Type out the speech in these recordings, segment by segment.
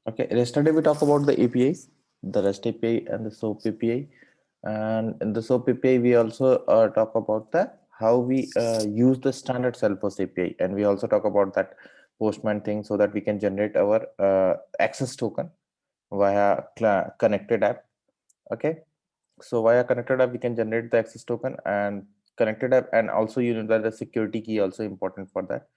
Okay, yesterday we talked about the APIs, the REST API and the SOAP API. And in the SOAP API, we also talk about the how we use the standard Salesforce API. And we also talk about that Postman thing so that we can generate our access token via connected app. Okay, so via connected app, we can generate the access token and connected app. And also, you know that the security key also important for that.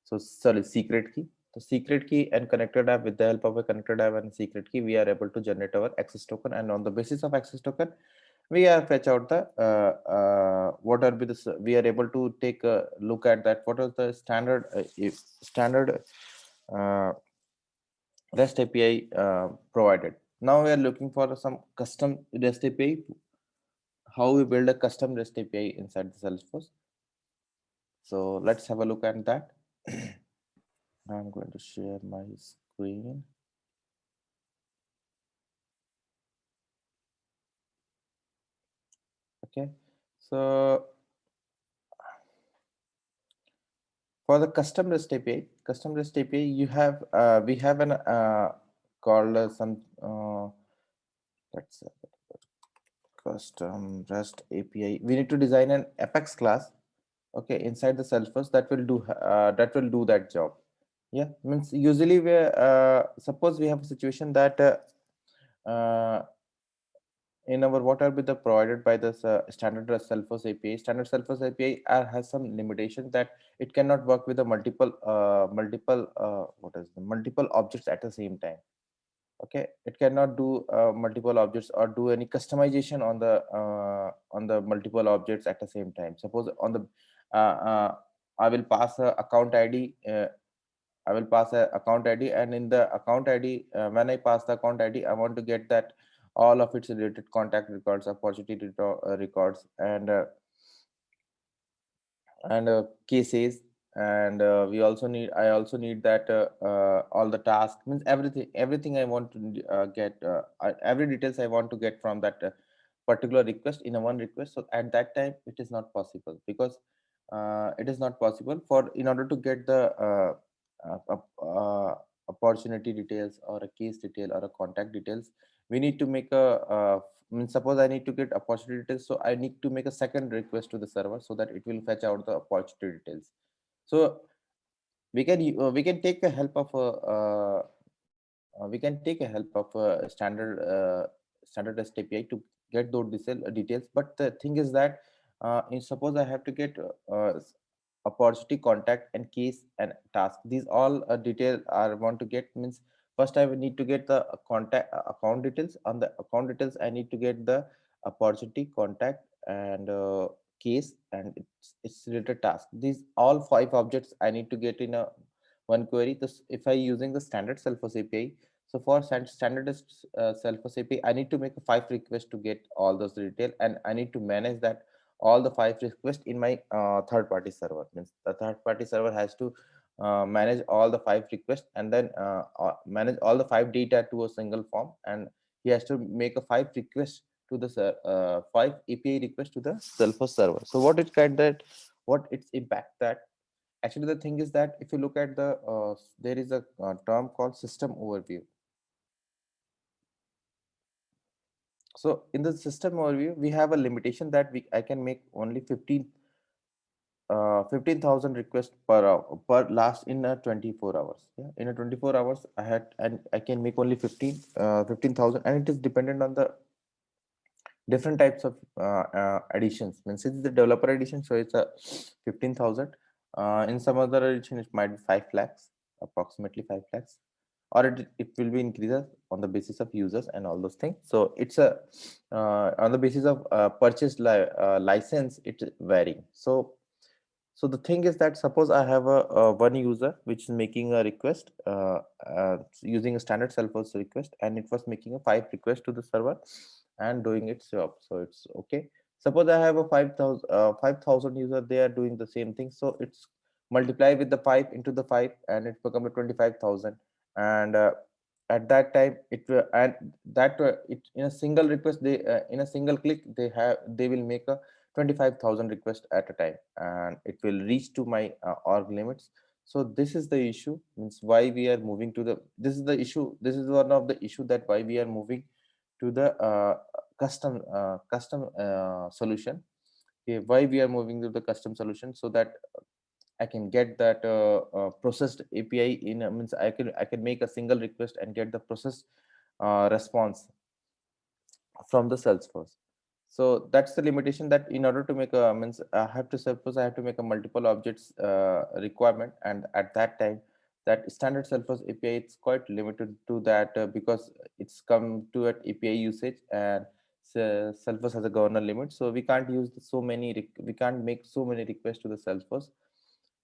So, sorry, secret key. The secret key and connected app, with the help of a connected app and secret key, we are able to generate our access token. And on the basis of access token, we are fetch out the what are be this. We are able to take a look at that. What is the standard standard uh, REST API provided? Now we are looking for some custom REST API. How we build a custom REST API inside the Salesforce. So let's have a look at that. I'm going to share my screen. Okay, so for the custom REST API, you have we have an called some let's say custom REST API. We need to design an Apex class, okay, inside the Salesforce that will do that job. Yeah, means usually we suppose we have a situation that in our what are be the provided by this standard Salesforce API. Standard Salesforce API has some limitation that it cannot work with the multiple objects at the same time. Okay, it cannot do multiple objects or do any customization on the multiple objects at the same time. Suppose on the I will pass a account ID. I will pass a account ID, and in the account ID, when I pass the account ID, I want to get that all of its related contact records, opportunity records, and cases. And we also need I also need that all the tasks, means everything I want to get every details I want to get from that particular request in a one request. So at that time it is not possible, because it is not possible for in order to get the opportunity details or a case detail or a contact details. We need to make a suppose I need to get opportunity details, so I need to make a second request to the server so that it will fetch out the opportunity details. So we can take a help of we can take a help of a standard REST API to get those details. But the thing is that suppose I have to get opportunity, contact, and case and task. These all detail I want to get, means first I will need to get the contact account details. On the account details, I need to get the opportunity, contact, and case and its related task. These all five objects I need to get in a one query. This if I using the standard Salesforce API. So for standard Salesforce API, I need to make a five requests to get all those detail, and I need to manage that all the five requests in my third party server. Means the third party server has to manage all the five requests, and then manage all the five data to a single form, and he has to make a five requests to the five API requests to the Salesforce server. So what its impact that actually the thing is that if you look at the there is a term called system overview. So in the system overview, we have a limitation that I can make only 15,000 requests per hour per last in a 24 hours. Yeah, in a 24 hours I had, and I can make only 15,000, and it is dependent on the different types of additions. Means it's the developer edition, so it's a 15,000. In some other edition, it might be 5 lakhs, approximately 5 lakhs, or it will be increases on the basis of users and all those things. So it's a on the basis of purchase license, it varying. So the thing is that suppose I have a one user which is making a request using a standard Salesforce request, and it was making a five request to the server and doing its job. So it's okay. Suppose I have a 5,000 user, they are doing the same thing. So it's multiply with the five into the five, and it become a 25,000. And at that time, it will and that it in a single request they in a single click they will make a 25,000 requests at a time, and it will reach to my org limits. So this is the issue, means why we are moving to the, this is the issue, this is one of the issue, that why we are moving to the custom solution. Okay, why we are moving to the custom solution, so that I can get that processed API in means I can make a single request and get the process response from the Salesforce. So that's the limitation, that in order to make a, means I have to, suppose I have to make a multiple objects requirement, and at that time that standard Salesforce API, it's quite limited to that, because it's come to an API usage, and Salesforce has a governor limit, so we can't use so many we can't make so many requests to the Salesforce.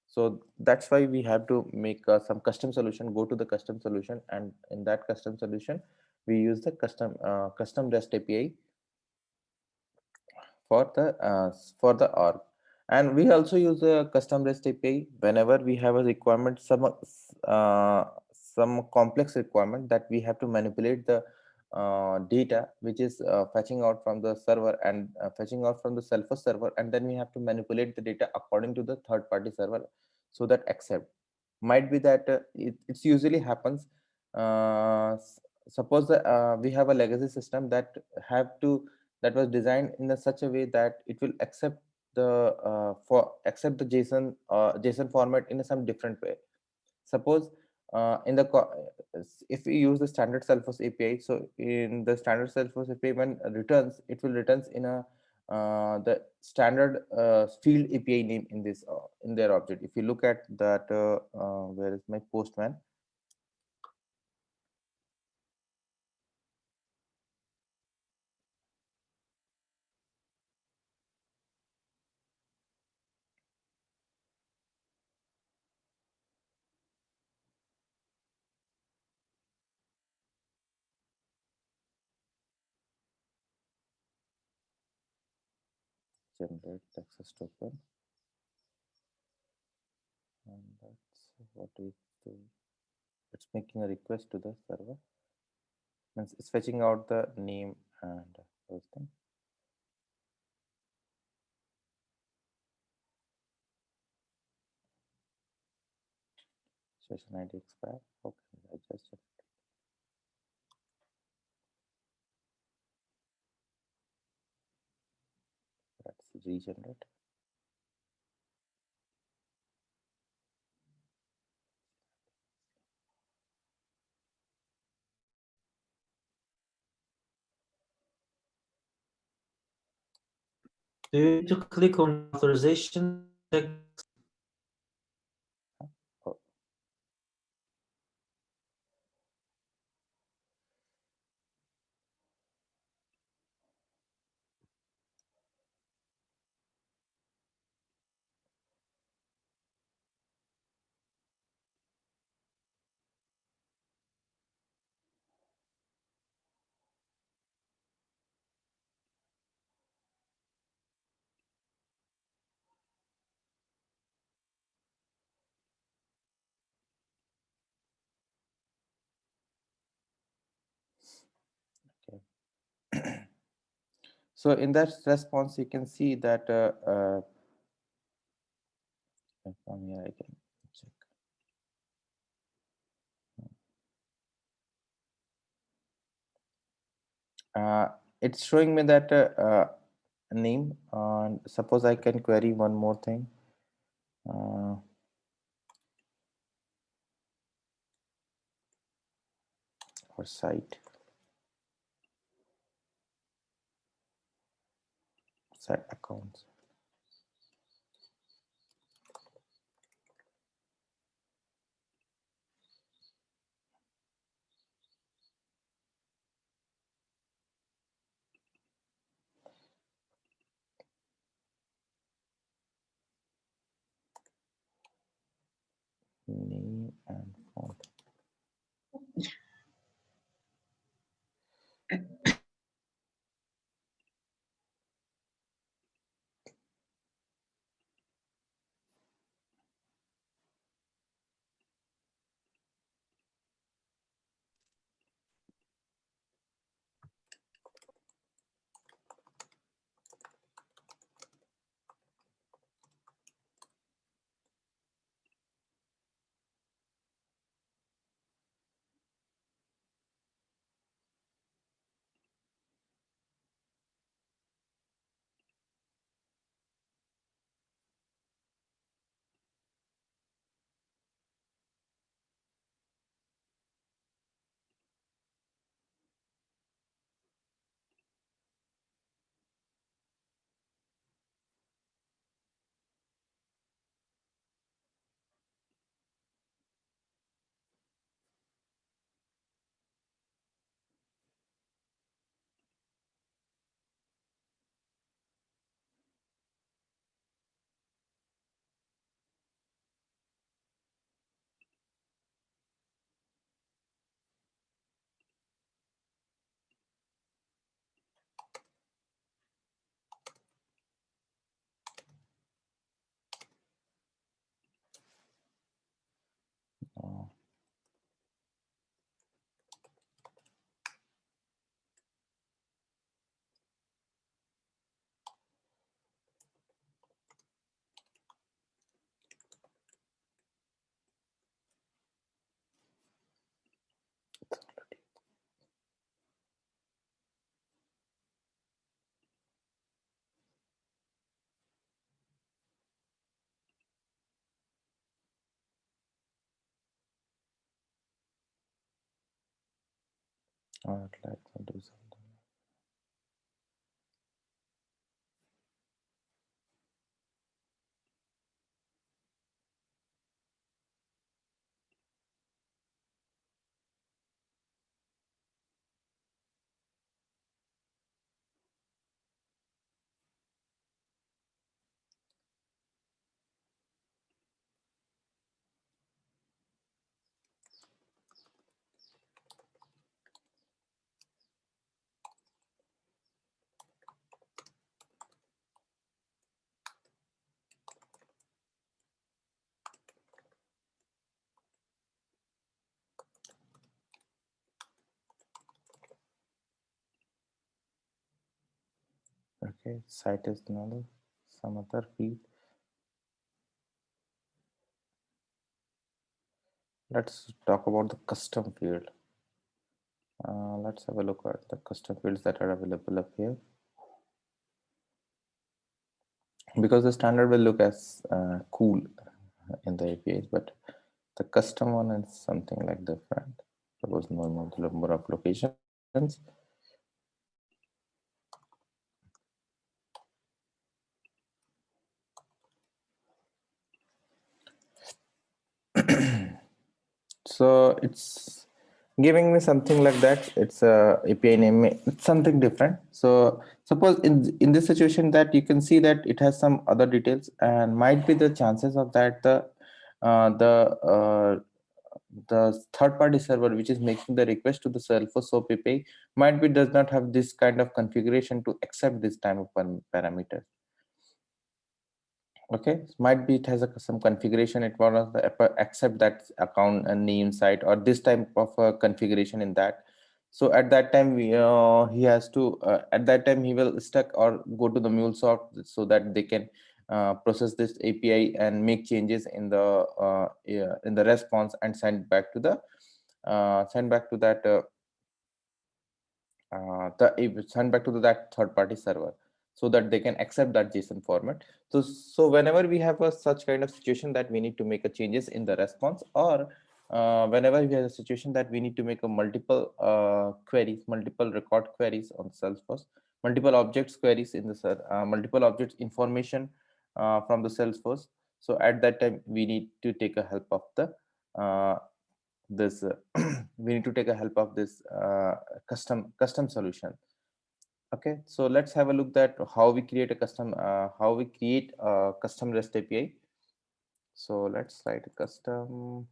So that's why we have to make some custom solution, go to the custom solution, and in that custom solution we use the custom REST API for the org. And we also use a custom REST API whenever we have a requirement, some complex requirement, that we have to manipulate the data which is fetching out from the server, and fetching out from the Salesforce server, and then we have to manipulate the data according to the third party server, so that accept. Might be that it's usually happens, suppose that we have a legacy system that was designed in such a way that it will accept the JSON format in some different way. Suppose if we use the standard Salesforce API, so in the standard Salesforce API, when returns, it will returns in a the standard field API name in this in their object. If you look at that, where is my Postman? Generate access token, and that's what we do. It's making a request to the server, means it's fetching out the name and those things. Session ID expire. Okay, I just that's regenerate. Do you need to click on authorization? Check. Oh, okay. So in that response, you can see that from here I can check. It's showing me that name. Suppose I can query one more thing. Or site accounts. Name and font. I'd like to do something. Okay, site is null, some other field. Let's talk about the custom field. Let's have a look at the custom fields that are available up here. Because the standard will look as cool in the APIs, but the custom one is something like different. Suppose normal number of locations. So it's giving me something like that. It's a API name. It's something different. So suppose in this situation that you can see that it has some other details, and might be the chances of that uh, the uh, the third party server which is making the request to the Salesforce SOAP API might be does not have this kind of configuration to accept this type of parameter. Okay, might be it has some configuration. It want to accept that account and name site or this type of configuration in that. So at that time he has to at that time he will stuck or go to the MuleSoft so that they can process this API and make changes in the response and send back to the send back to that send back to that third party server so that they can accept that JSON format. So whenever we have a such kind of situation that we need to make a changes in the response, or whenever we have a situation that we need to make a multiple queries, multiple record queries on Salesforce, multiple objects queries in the multiple objects information from the Salesforce. So at that time we need to take a help of the uh, this we need to take a help of this custom solution. Okay, so let's have a look at how we create a custom REST API. So let's write a custom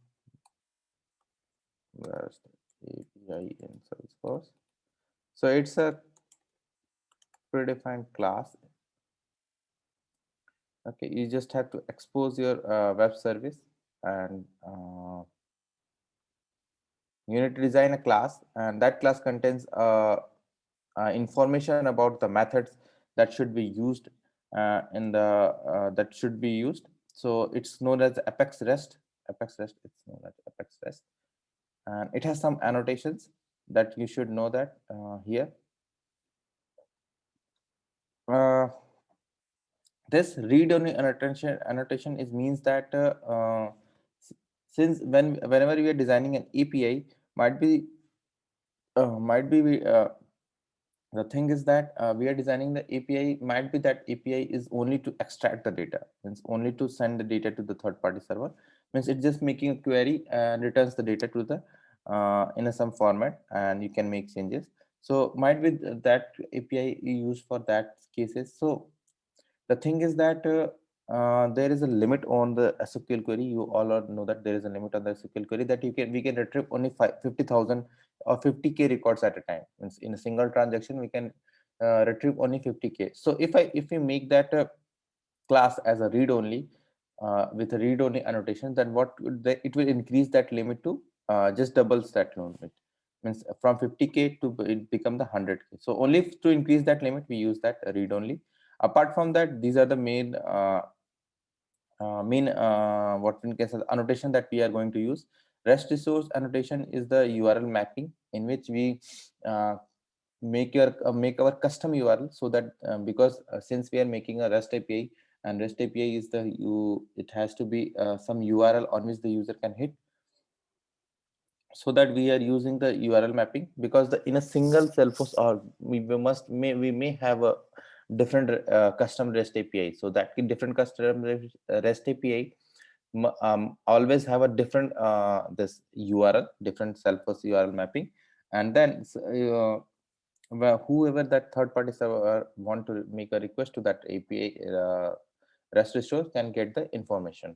REST API in Salesforce. So it's a predefined class. Okay, you just have to expose your web service, and you need to design a class, and that class contains information about the methods that should be used that should be used. So it's known as Apex REST. Apex REST. It's known as Apex REST, and it has some annotations that you should know that here. Uh, this read-only annotation is means that since whenever we are designing an API, might be the thing is that we are designing the API, might be that API is only to extract the data, means only to send the data to the third party server, means it's just making a query and returns the data to the in some format, and you can make changes. So might be that API you use for that cases. So the thing is that there is a limit on the SQL query. You all know that there is a limit on the SQL query that we can retrieve only 50,000 or 50K records at a time. Means in a single transaction, we can retrieve only 50K. So if we make that class as a read only with a read only annotation, then it will increase that limit to just doubles that limit. Means from 50K to it become the 100K. So only to increase that limit, we use that read only. Apart from that, these are the what in case of annotation that we are going to use. REST resource annotation is the URL mapping in which we make our custom URL, so that because since we are making a REST API, and REST API is it has to be some URL on which the user can hit. so that we are using the URL mapping, because in a single Salesforce org, we may have a different custom REST API. So that different custom REST API always have a different this URL, different Salesforce URL mapping, and then whoever that third party server want to make a request to that API REST resource can get the information.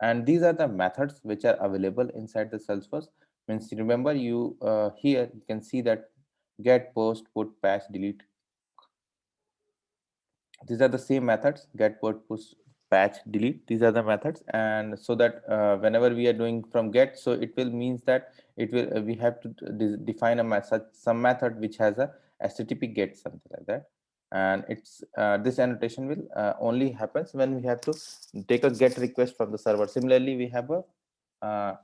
And these are the methods which are available inside the Salesforce. Means remember, you here you can see that get, post, put, patch, delete. These are the same methods: get, put, push, patch, delete. These are the methods. And so that whenever we are doing from get, so it will means that it will we have to define a method, some method which has a HTTP get, something like that. And it's this annotation will only happens when we have to take a get request from the server. Similarly, we have a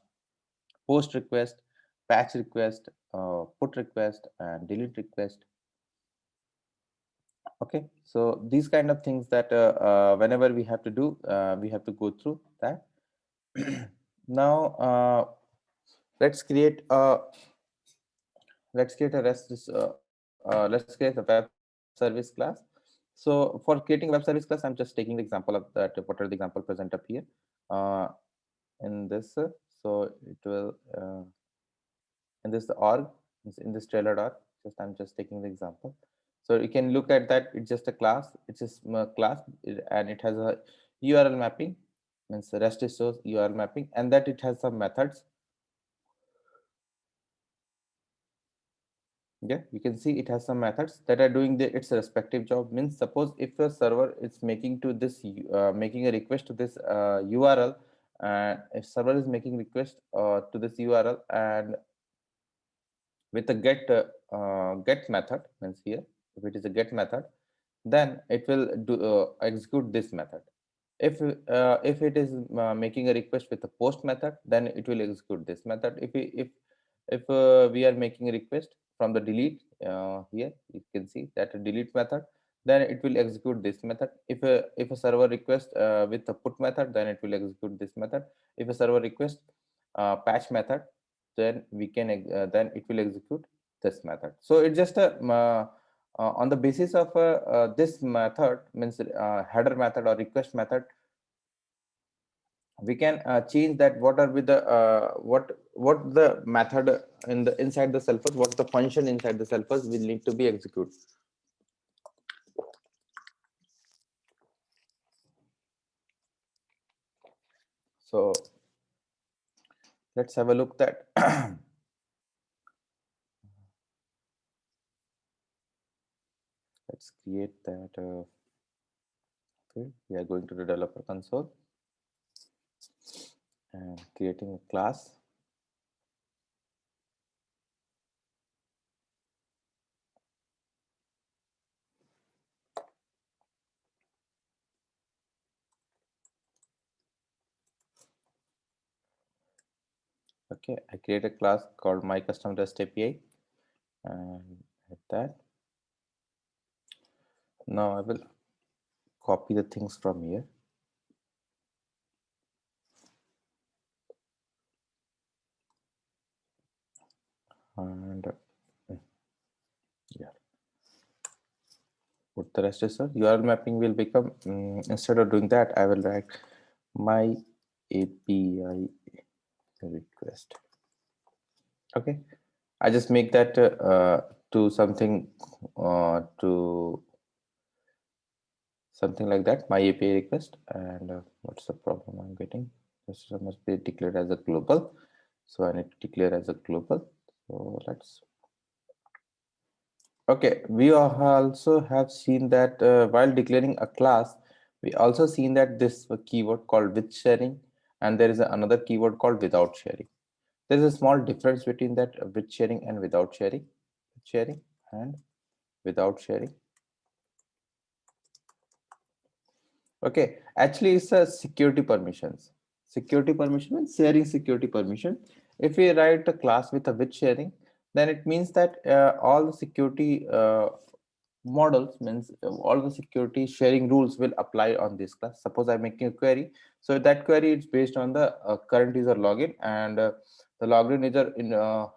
post request, patch request, put request, and delete request. Okay, so these kind of things that whenever we have to do, we have to go through that. Now let's create a let's create a web service class. So for creating a web service class, I'm just taking the example of that. What are the example present up here in this? So it will in this org, in this trailer org. I'm just taking the example. So you can look at that. It's just a class. It's just a class, and it has a URL mapping, means REST resource URL mapping, and that it has some methods. Yeah, you can see it has some methods that are doing its respective job. Means suppose if a server is making to this making a request to this URL, and if server is making request to this URL, and with a get method, means here if it is a get method, then it will do execute this method. If it is making a request with a post method, then it will execute this method. If we are making a request from the delete, here you can see that a delete method, then it will execute this method. If a server request with a put method, then it will execute this method. If a server request patch method, then we can then it will execute this method. So it's just a on the basis of this method, means header method or request method, we can change that what are with the what the method in the inside the Salesforce, what the function inside the Salesforce will need to be executed. So let's have a look that let's create that okay, we are going to the developer console and creating a class. Okay, I create a class called my custom REST API, and hit that. Now I will copy the things from here. And yeah, put the rest is URL mapping will become instead of doing that, I will write my API request. Okay, I just make that to something like that, my API request. And what's the problem I'm getting? This must be declared as a global, so I need to declare as a global. So let's okay, we also have seen that while declaring a class, we also seen that this keyword called with sharing, and there is another keyword called without sharing. There is a small difference between that with sharing and without sharing. With sharing and without sharing. Okay, actually it's a security permissions. Security permission means sharing security permission. If we write a class with a with sharing, then it means that all the security models, means all the security sharing rules will apply on this class. Suppose I'm making a query, so that query is based on the current user login, and the logged in user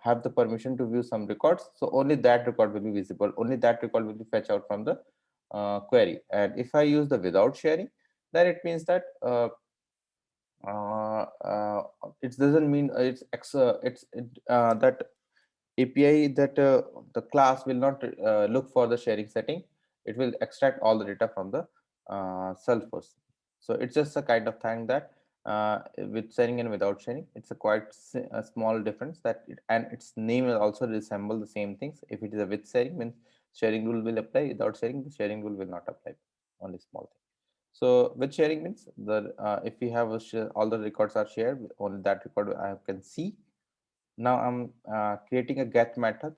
have the permission to view some records, so only that record will be visible, only that record will be fetched out from the query. And if I use the without sharing, then it means that uh, uh, it doesn't mean that API, that the class will not look for the sharing setting. It will extract all the data from the Salesforce. So it's just a kind of thing that with sharing and without sharing, it's a quite a small difference that and its name will also resemble the same things. If it is a with sharing, means sharing rule will apply. Without sharing, the sharing rule will not apply. Only small thing. So with sharing means the if we have all the records are shared, only that record I can see. Now I'm creating a get method,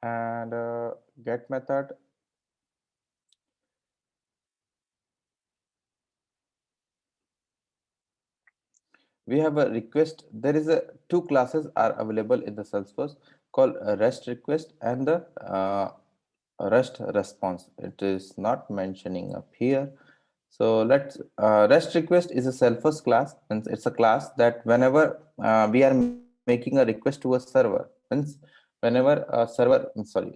and get method we have a request. There is a two classes are available in the Salesforce called a REST request and the REST response. It is not mentioning up here. So let's REST request is a Salesforce class, and it's a class that whenever we are making a request to a server, means whenever a server,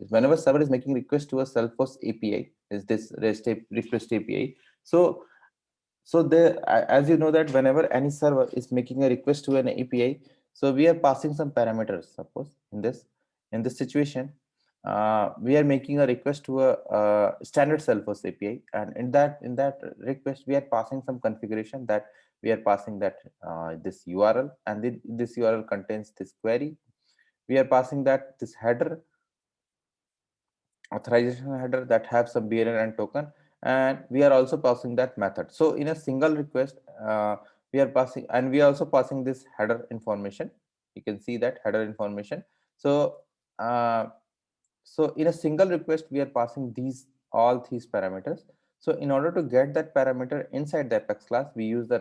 whenever server is making request to a Salesforce API, is this REST request API. So as you know that whenever any server is making a request to an API, so we are passing some parameters. Suppose in this situation, we are making a request to a standard Salesforce API, and in that request we are passing some configuration that we are passing that this URL, and this URL contains this query. We are passing that this header, authorization header, that have some bearer and token, and we are also passing that method. So in a single request, we are passing, and we are also passing this header information. You can see that header information. So uh, so in a single request we are passing these all these parameters. So in order to get that parameter inside the Apex class, we use the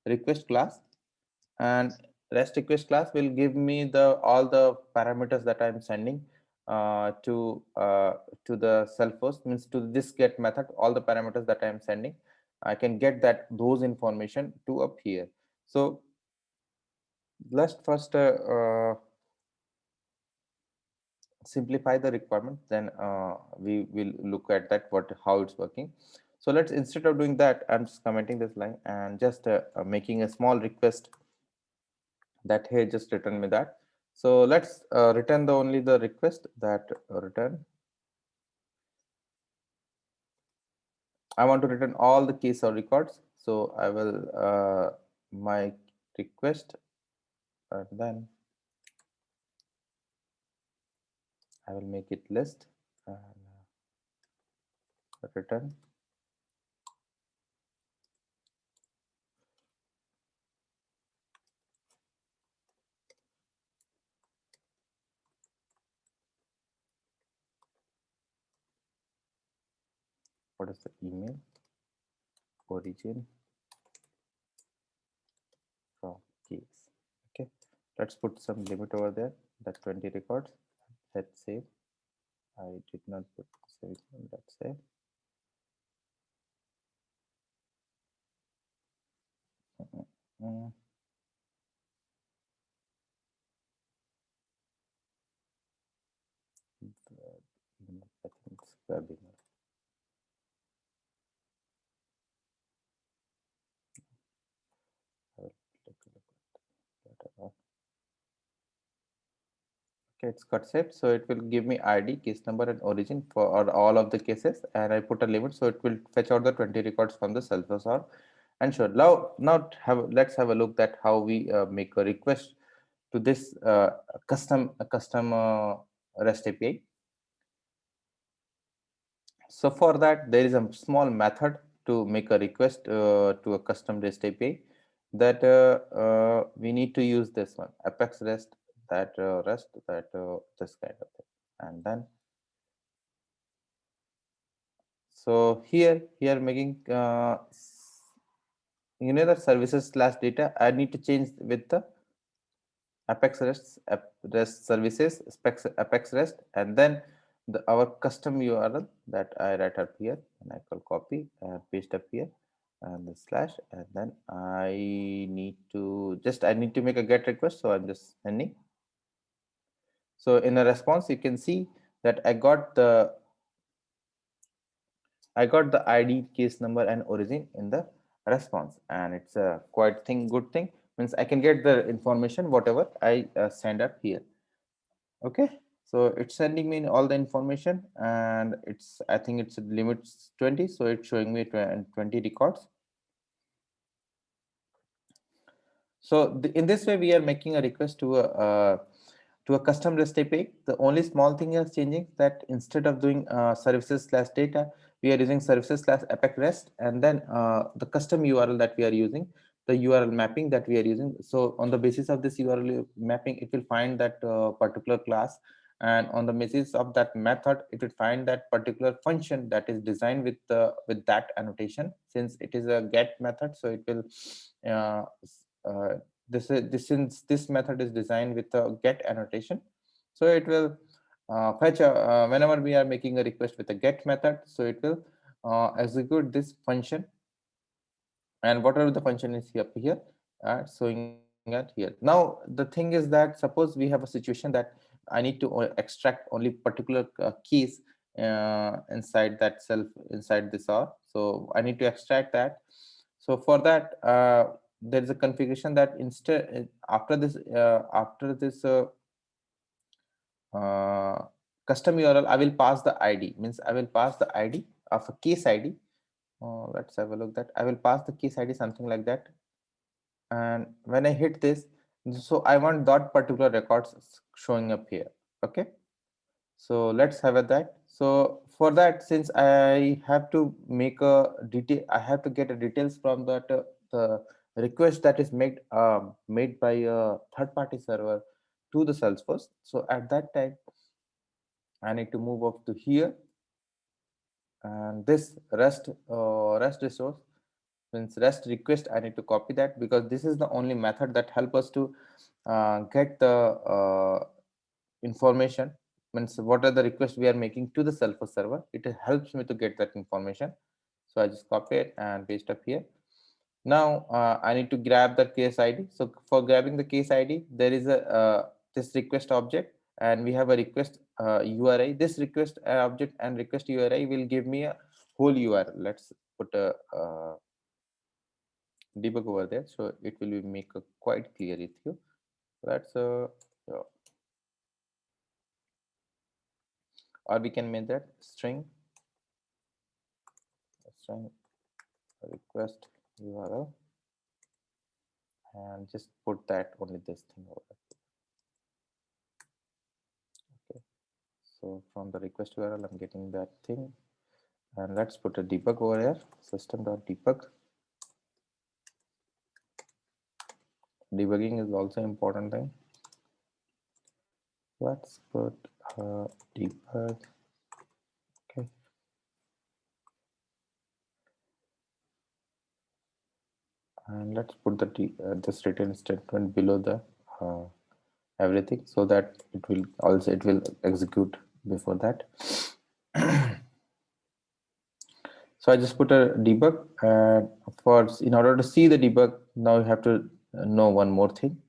request class, and REST request class will give me the all the parameters that I'm sending to the Salesforce, means to this get method. All the parameters that I'm sending, I can get that those information to up here. So let's first simplify the requirement, then we will look at that what how it's working. So let's, instead of doing that, I'm just commenting this line and just making a small request that, hey, just return me that. So let's return the only the request that return. I want to return all the keys or records. So I will my request, and then I will make it list and return. What is the email? Origin from keys. Okay, let's put some limit over there, that 20 records. Let's save. I did not put save. Let's save. I think it's webinar. I will take a look at that later on. Okay, it's got saved, so it will give me ID, case number, and origin for all of the cases, and I put a limit, so it will fetch out the 20 records from the Salesforce or. And sure, let's have a look at how we make a request to this custom REST API. So for that, there is a small method to make a request to a custom REST API, that we need to use this one, Apex REST, that REST, that this kind of thing. And then, so here making the services slash data, I need to change with the Apex REST services Apex REST, and then our custom URL that I write up here, and I call copy and paste up here, and the slash, and then I need to make a get request, so I'm just sending. So in a response, you can see that I got the ID, case number, and origin in the response, and it's a quite good thing. Means I can get the information whatever I send up here. Okay, so it's sending me all the information, and I think it's limits 20, so it's showing me 20 records. So in this way, we are making a request to a custom REST API. The only small thing is changing, that instead of doing services/data, we are using services/APEC REST, and then the custom URL that we are using, the URL mapping that we are using. So on the basis of this URL mapping, it will find that particular class, and on the basis of that method, it will find that particular function that is designed with that annotation. Since it is a get method, so it will uh, this method is designed with a get annotation, so it will fetch whenever we are making a request with a get method, so it will execute this function, and whatever the function is here showing at here. Now the thing is that suppose we have a situation that I need to extract only particular keys inside this OR, so I need to extract that. So for that, there is a configuration that instead after this custom URL, I will pass the ID. Means I will pass the ID of a case ID. Let's have a look. That I will pass the case ID, something like that. And when I hit this, so I want that particular records showing up here. Okay, so let's have a that. So for that, since I have to make a detail, I have to get a details from that the request that is made by a third-party server to the Salesforce. So at that time, I need to move up to here, and this REST resource means REST request. I need to copy that, because this is the only method that help us to get the information. Means what are the requests we are making to the Salesforce server, it helps me to get that information. So I just copy it and paste up here. Now I need to grab the case ID. So for grabbing the case ID, there is a this request object, and we have a request URI. This request object and request URI will give me a whole URL. Let's put a debug over there, so it will be make a quite clear with you. That's yeah. Or we can make that string request URL, and just put that only this thing over. Okay, so from the request URL, I'm getting that thing, and let's put a debug over here. System.debug. Debugging is also important thing. Let's put debug. Okay. And let's put the this return statement below the everything, so that it will execute before that. So I just put a debug, and in order to see the debug, now you have to know one more thing.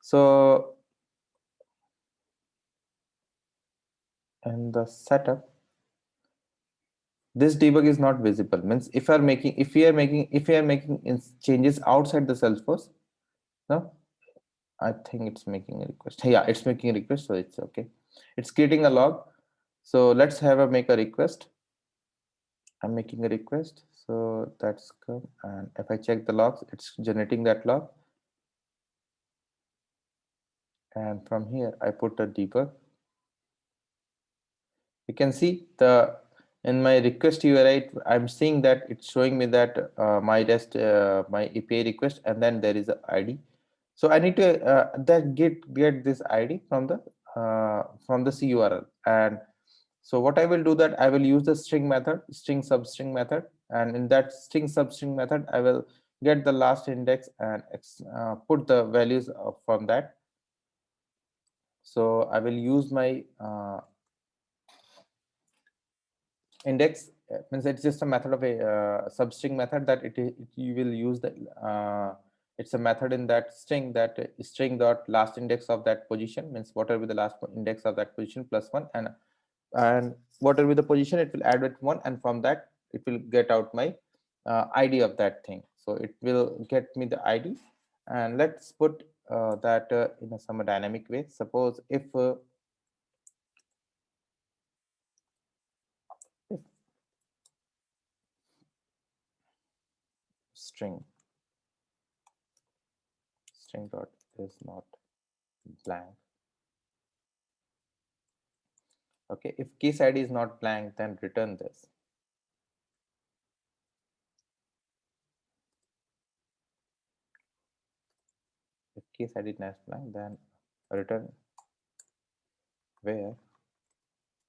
So in the setup, this debug is not visible. Means if we are making changes outside the Salesforce, no, I think it's making a request. Yeah, it's making a request, so it's okay. It's creating a log. So let's make a request. I'm making a request, so that's come. And if I check the logs, it's generating that log. And from here, I put a debug. You can see in my request URI, I'm seeing that it's showing me that my API request, and then there is a ID. So I need to get this ID from the CURL. And so what I will do, that I will use the string substring method, and in that string substring method, I will get the last index and put the values from that. So I will use my index means it's just a method of a substring method that you will use the it's a method in that string that string dot last index of that position means whatever the last index of that position plus one, and whatever the position it will add with one, and from that it will get out my ID of that thing. So it will get me the ID, and let's put that in a some dynamic way. Suppose if string dot is not blank. Okay, if case ID is not blank, then return this. If case ID is not blank, then return where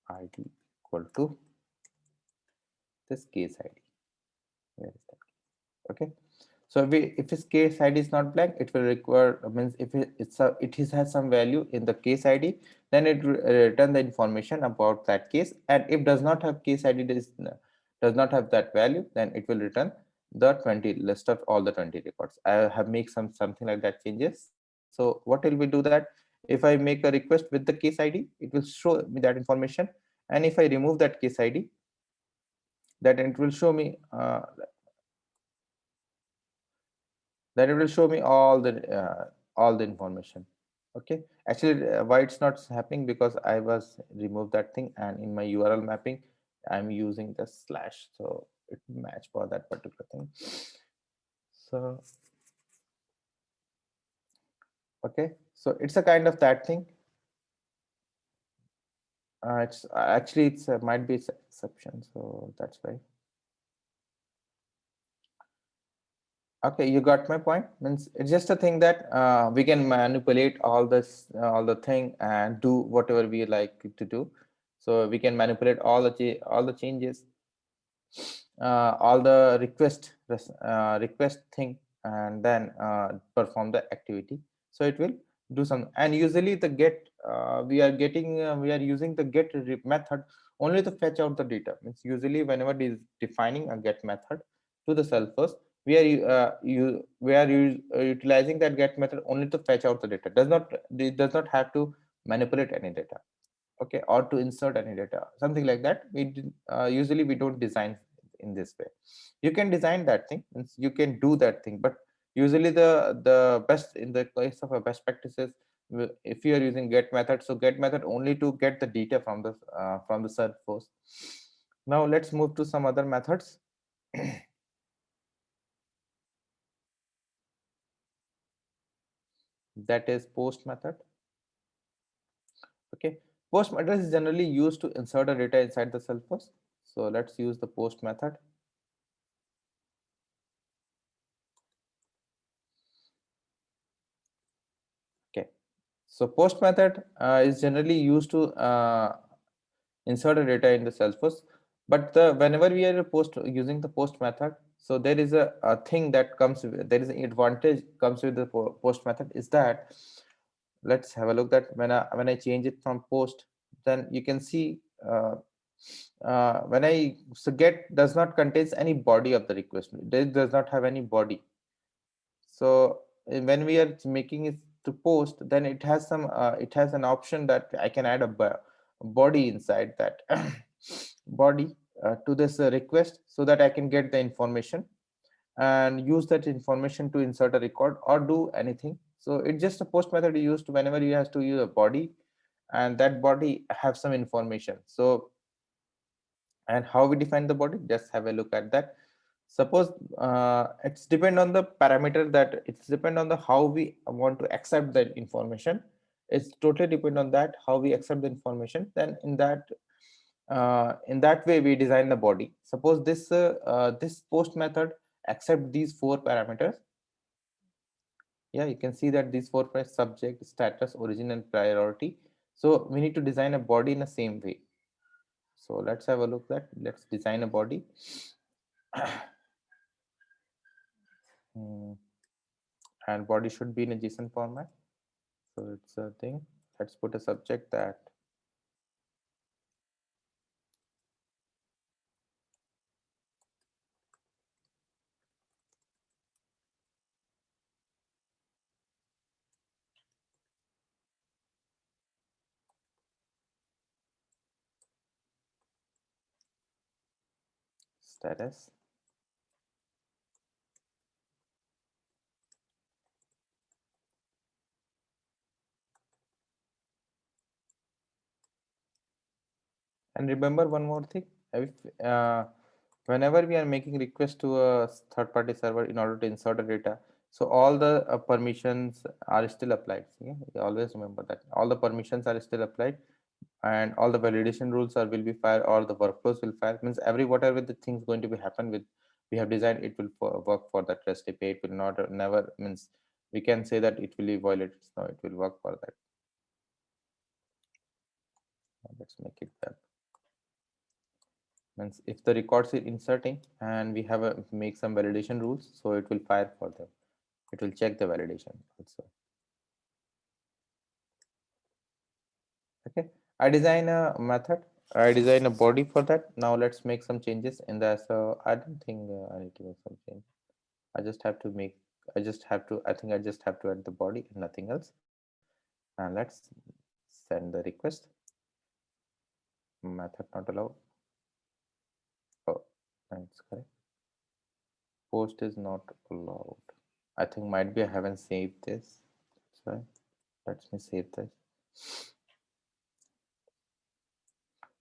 ID equal to this case ID. Where is that? Okay, so if its case ID is not blank, it will require means if it has some value in the case ID, then it will return the information about that case, and if does not have case ID does not have that value, then it will return the 20 list of all the 20 records. I have make something like that changes. So what will we do that if I make a request with the case ID, it will show me that information, and if I remove that case ID, that it will show me then it will show me all the information. Okay, actually why it's not happening, because I was removed that thing, and in my URL mapping I'm using the slash, so it match for that particular thing. So okay, so it's a kind of that thing. It's actually it's might be exception, so that's why. Okay, you got my point. Means it's just a thing that we can manipulate all the thing and do whatever we like to do. So we can manipulate all the changes, all the request thing, and then perform the activity. So it will do some. And usually the get we are using the method only to fetch out the data. Means usually whenever it is defining a get method to the Salesforce, we are utilizing that get method only to fetch out the data. It does not have to manipulate any data, okay, or to insert any data, something like that. Usually we don't design in this way. You can design that thing, means you can do that thing, but usually the best in the case of a best practices, if you are using get method, so get method only to get the data from the Salesforce. Now let's move to some other methods. That is post method. Okay, post method is generally used to insert a data inside the Salesforce. So let's use the post method. Okay, so post method is generally used to insert a data in the Salesforce, but whenever we are using the post method, so there is a thing that comes with, there is an advantage comes with the post method, is that let's have a look that when I change it from post, then you can see when I so get does not contains any body of the request. It does not have any body. So when we are making it to post, then it has an option that I can add a body inside that body to this request, so that I can get the information and use that information to insert a record or do anything. So it's just a post method used whenever you have to use a body, and that body have some information. So, and how we define the body, just have a look at that. Suppose it's depend on the parameter, that it's depend on the how we want to accept that information. It's totally depend on that how we accept the information. Then in that way we design the body. Suppose this post method accept these four parameters. Yeah, you can see that these four parameters: subject, status, origin, and priority. So we need to design a body in the same way. So let's have a look that let's design a body. And body should be in a JSON format. So it's a thing. Let's put a subject that status. And remember one more thing, if whenever we are making request to a third party server in order to insert the data, so all the permissions are still applied. Yeah, always remember that all the permissions are still applied, and all the validation rules are will be fired, or the workflows will fire. Means every whatever the things going to be happen with we have designed, it will work for that REST API. It will not never means we can say that it will be violated. No, it will work for that. Let's make it that. Means if the records is inserting and we have a make some validation rules, so it will fire for them. It will check the validation also. Okay, I design a method. I design a body for that. Now let's make some changes in that. So I don't think I need to make some change. I just have to make. I just have to. I think I just have to add the body and nothing else. And let's send the request. Method not allowed. Oh, that's correct. Post is not allowed. I think might be I haven't saved this. That's why. Let me save this.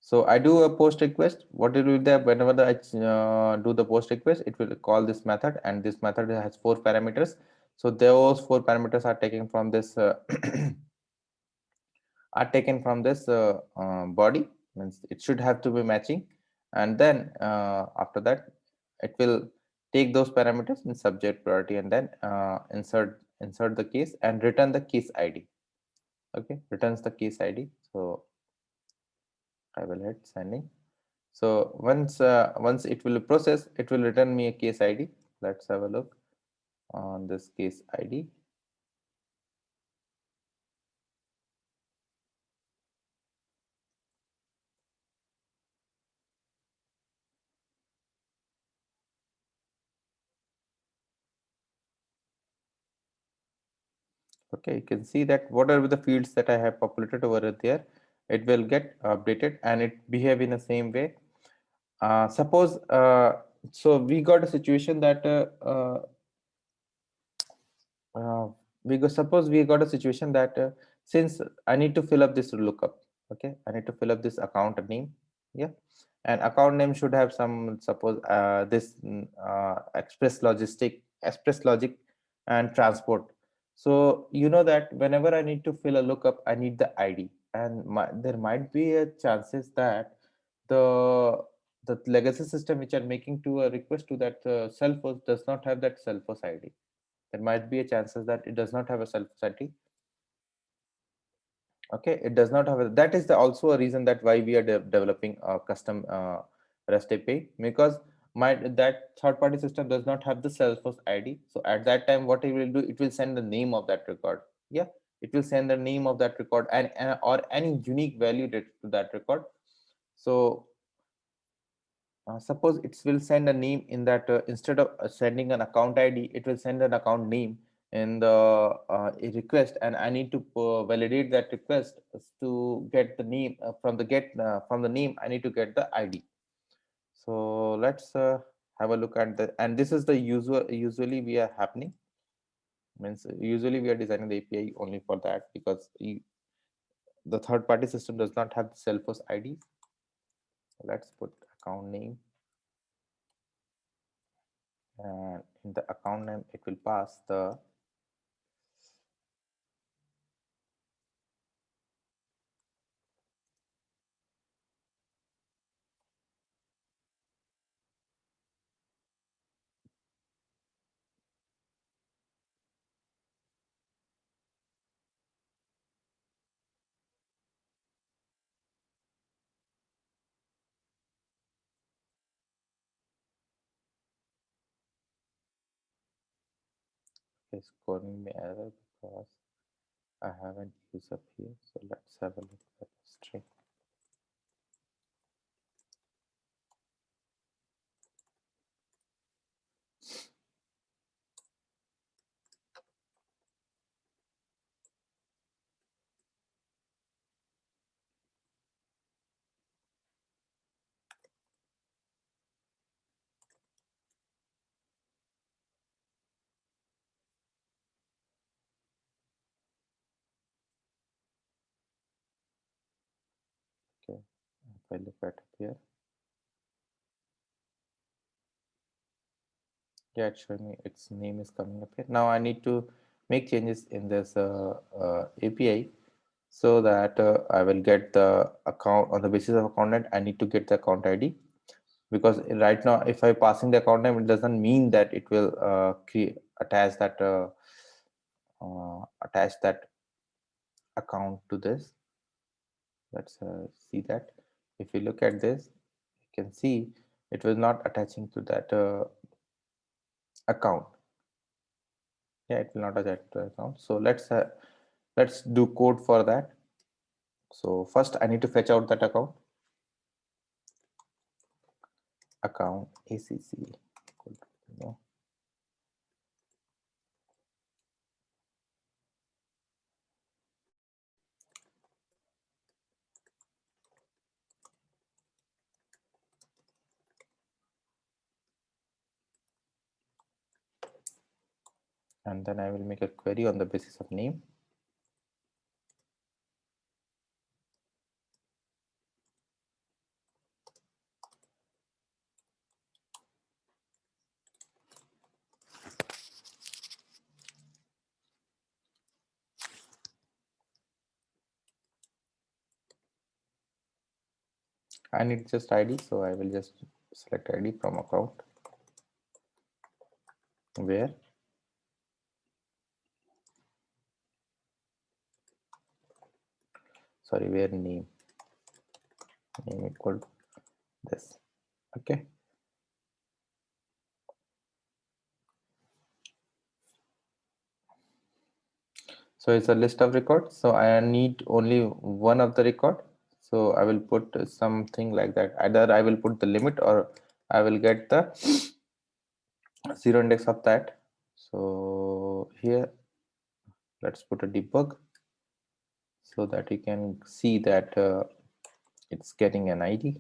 So I do a post request. What it will do whenever I do the post request, it will call this method, and this method has 4 parameters. So those 4 parameters are taken from this body. Means it should have to be matching, and then after that, it will take those parameters in subject, priority, and then insert the case and return the case ID. Okay, returns the case ID. So I will hit sending. So once it will process, it will return me a case ID. Let's have a look on this case ID. Okay, you can see that whatever the fields that I have populated over there, it will get updated and it behave in the same way. Suppose so we got a situation that uh, suppose we got a situation that since I need to fill up this lookup, okay, I need to fill up this account name. Yeah, and account name should have some, suppose this express logic and transport. So you know that whenever I need to fill a lookup, I need the ID, and there might be a chances that the the legacy system which are making to a request to that Salesforce does not have that Salesforce ID. There might be a chances that it does not have a self-study. Okay, it does not have that is also a reason that why we are developing a custom REST API, because that third party system does not have the Salesforce ID. So at that time what it will do, it will send the name of that record. Yeah, it will send the name of that record and or any unique value to that record. So suppose it will send a name in that instead of sending an account ID, it will send an account name in the request, and I need to validate that request to get the name from the name. I need to get the ID. So let's have a look at the, and this is the usually we are happening. Means usually we are designing the API only for that, because the third party system does not have the Salesforce ID. Let's put account name, and in the account name it will pass the is calling me error because I haven't used up here. So let's have a look at the string. I look at here, yeah, it's showing me its name is coming up here. Now I need to make changes in this API so that I will get the account on the basis of account name. I need to get the account ID, because right now if I passing the account name, it doesn't mean that it will create attach that account to this. Let's see that. If you look at this, you can see it was not attaching to that account. Yeah, it will not attach to the account. So let's do code for that. So first I need to fetch out that account ACC. And then I will make a query on the basis of name. I need just ID, so I will just select ID from account, where where name equal to this. Okay. So it's a list of records. So I need only one of the record. So I will put something like that. Either I will put the limit or I will get the zero index of that. So here, let's put a debug so that you can see that it's getting an ID.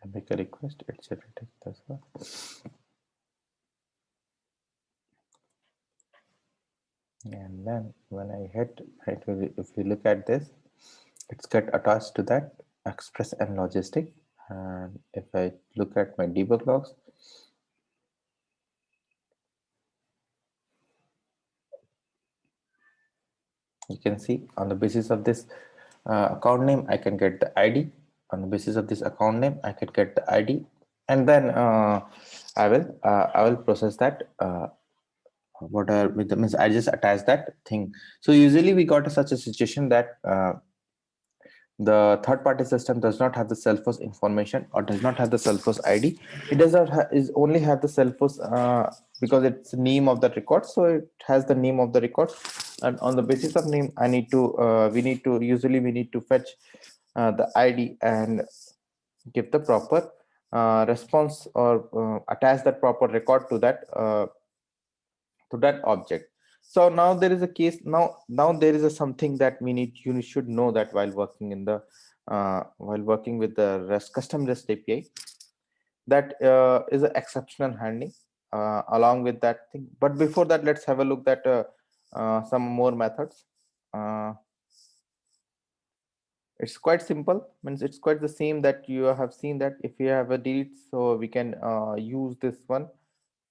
I make a request, it's generating this one. And then when I hit, if you look at this, it's get attached to that Express and Logistic. And if I look at my debug logs, you can see on the basis of this account name, I can get the ID. On the basis of this account name, I can get the ID, and then I will process that. What are with the means I just attach that thing. So usually we got such a situation that the third party system does not have the Salesforce information or does not have the Salesforce ID. It does not is only have the Salesforce because it's the name of the record. So it has the name of the record, and on the basis of name, I need to we need to fetch the ID and give the proper response or attach that proper record to that object. So now there is a case. Now there is a something that you should know that while working in the while working with the custom REST API, that is an exceptional handling along with that thing. But before that, let's have a look at some more methods. It's quite simple. Means it's quite the same that you have seen that if you have a delete, so we can use this one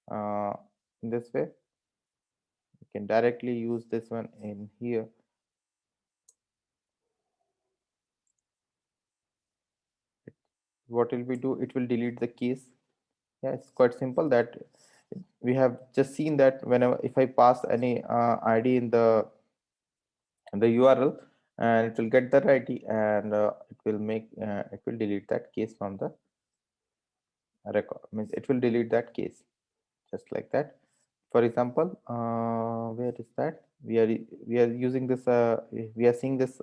in this way. You can directly use this one in here. What will we do? It will delete the keys. Yeah, it's quite simple that We have just seen that whenever if I pass any ID in the URL, and it will get that ID, and it will delete that case from the record. Means it will delete that case just like that. For example, where is that? We are using this. We are seeing this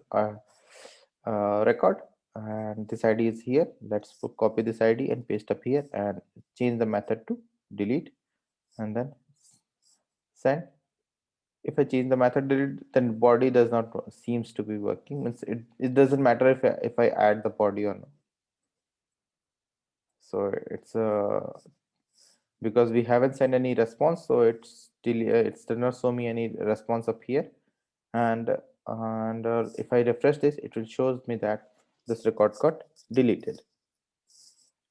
record, and this ID is here. Let's copy this ID and paste up here, and change the method to delete, and then send. If I change the method delete, then body does not seems to be working. Means it doesn't matter if I add the body or not. So it's because we haven't sent any response, so it's still it does not show me any response up here. And if I refresh this, it will shows me that this record got deleted.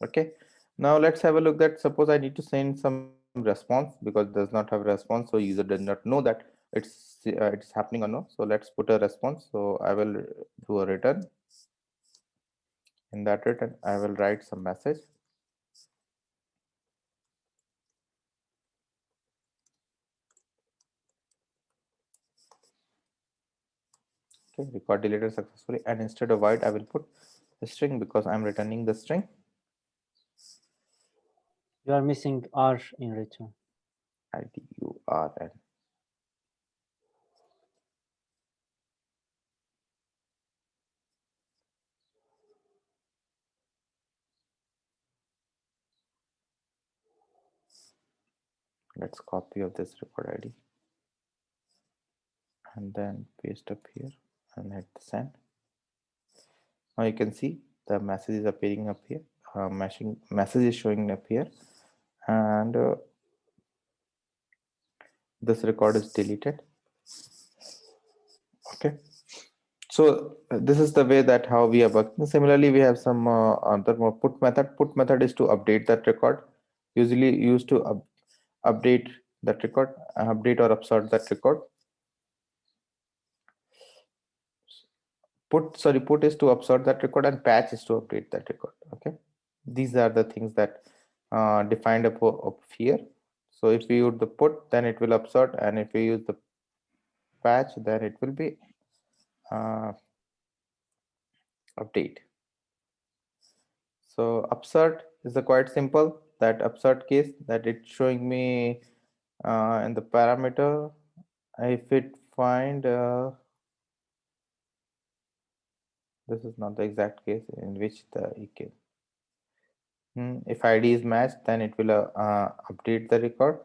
Okay, now let's have a look that suppose I need to send some response because it does not have response, so user does not know that it's happening or no. So let's put a response. So I will do a return. In that return, I will write some message. Okay, record deleted successfully, and instead of void I will put a string because I'm returning the string. You are missing R in return. IDURN. Let's copy of this record ID and then paste up here and hit the send. Now you can see the message is appearing up here. Message is showing up here, and this record is deleted. Okay, so this is the way that how we are working. Similarly, we have some other more put method. Put method is to update that record, usually used to update that record, update or upsort that record. Put is to upsort that record, and patch is to update that record. Okay, these are the things that defined up here. So if we use the put, then it will upsort, and if we use the patch, then it will be update. So upsort is a quite simple, that upsort case that it's showing me in the parameter. If it find this is not the exact case in which the EK. If ID is matched, then it will update the record,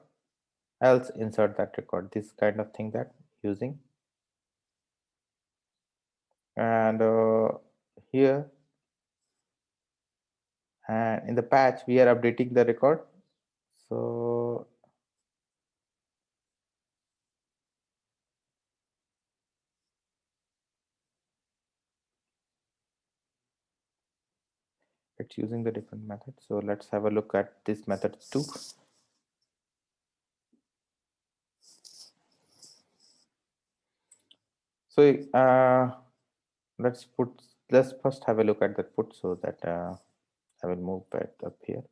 else insert that record. This kind of thing that using. And here and in the patch we are updating the record. So it's using the different method. So let's have a look at this method too. So let's first have a look at that put, so that I will move back up here.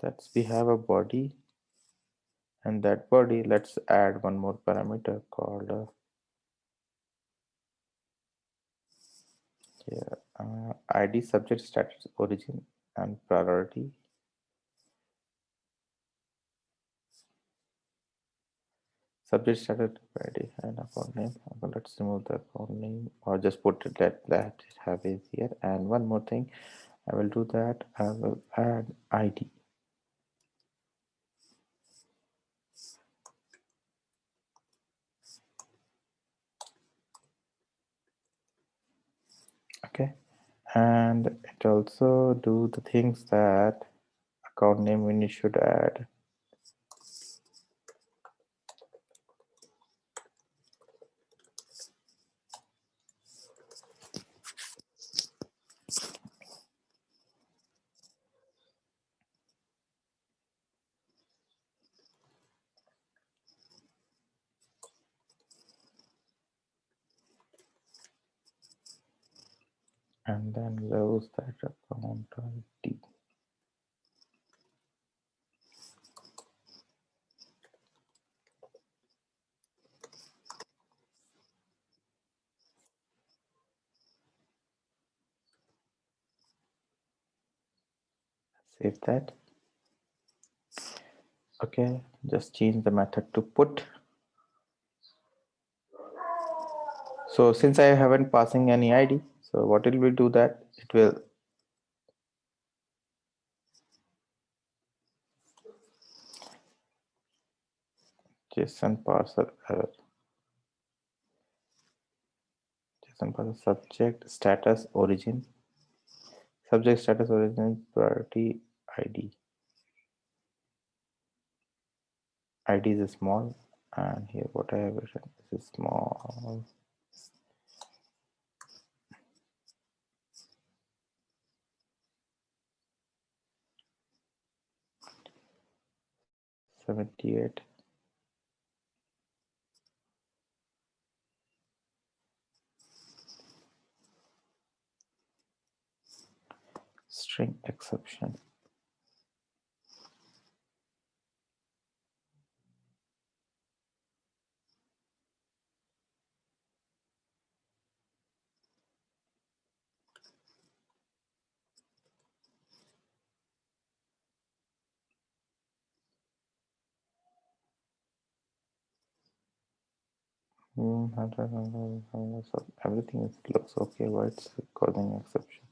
That's we have a body, and that body, let's add one more parameter called ID, subject, status, origin, and priority. Subject, status, ID, and account name. Okay, let's remove the account name, or just put it that have it here. And one more thing, I will do that. I will add ID. Okay, and it also do the things that account name when you should add. And then lose that account ID. Save that. Okay, just change the method to put. So since I haven't passing any ID, so what it will do that it will JSON parser error. JSON parser subject status origin. Subject status origin priority ID. ID is small, and here what I have written is small. $78. String exception. So everything looks okay. Why it's causing exception?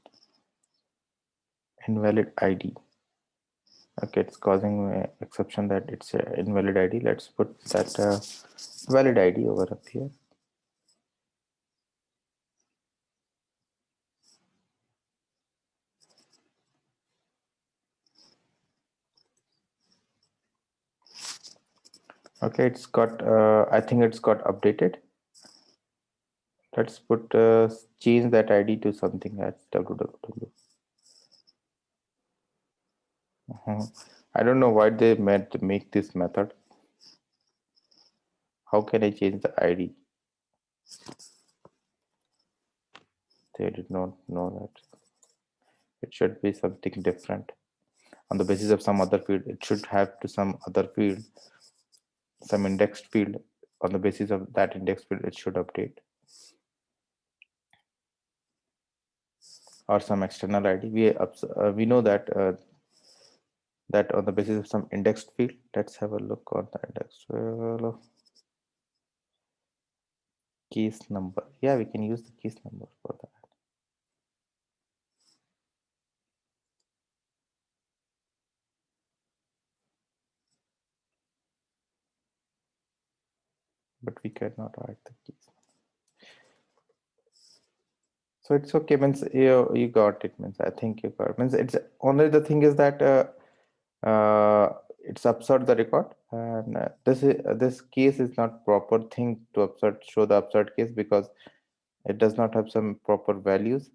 Invalid ID. Okay, it's causing exception that it's a invalid ID. Let's put that valid ID over up here. Okay, it's got. I think it's got updated. Let's put change that ID to something as www. I don't know why they meant to make this method. How can I change the ID? They did not know that. It should be something different. On the basis of some other field, it should have to some other field, some indexed field. On the basis of that index field, it should update. Or some external ID. We know that that on the basis of some indexed field. Let's have a look on the index. Well, case number. Yeah, we can use the case number for that. But we cannot write the keys. So it's okay. Means you got it. Means I think you got it. Means it's only the thing is that it's upsert the record, and this case is not proper thing to upsert show the upsert case because it does not have some proper values.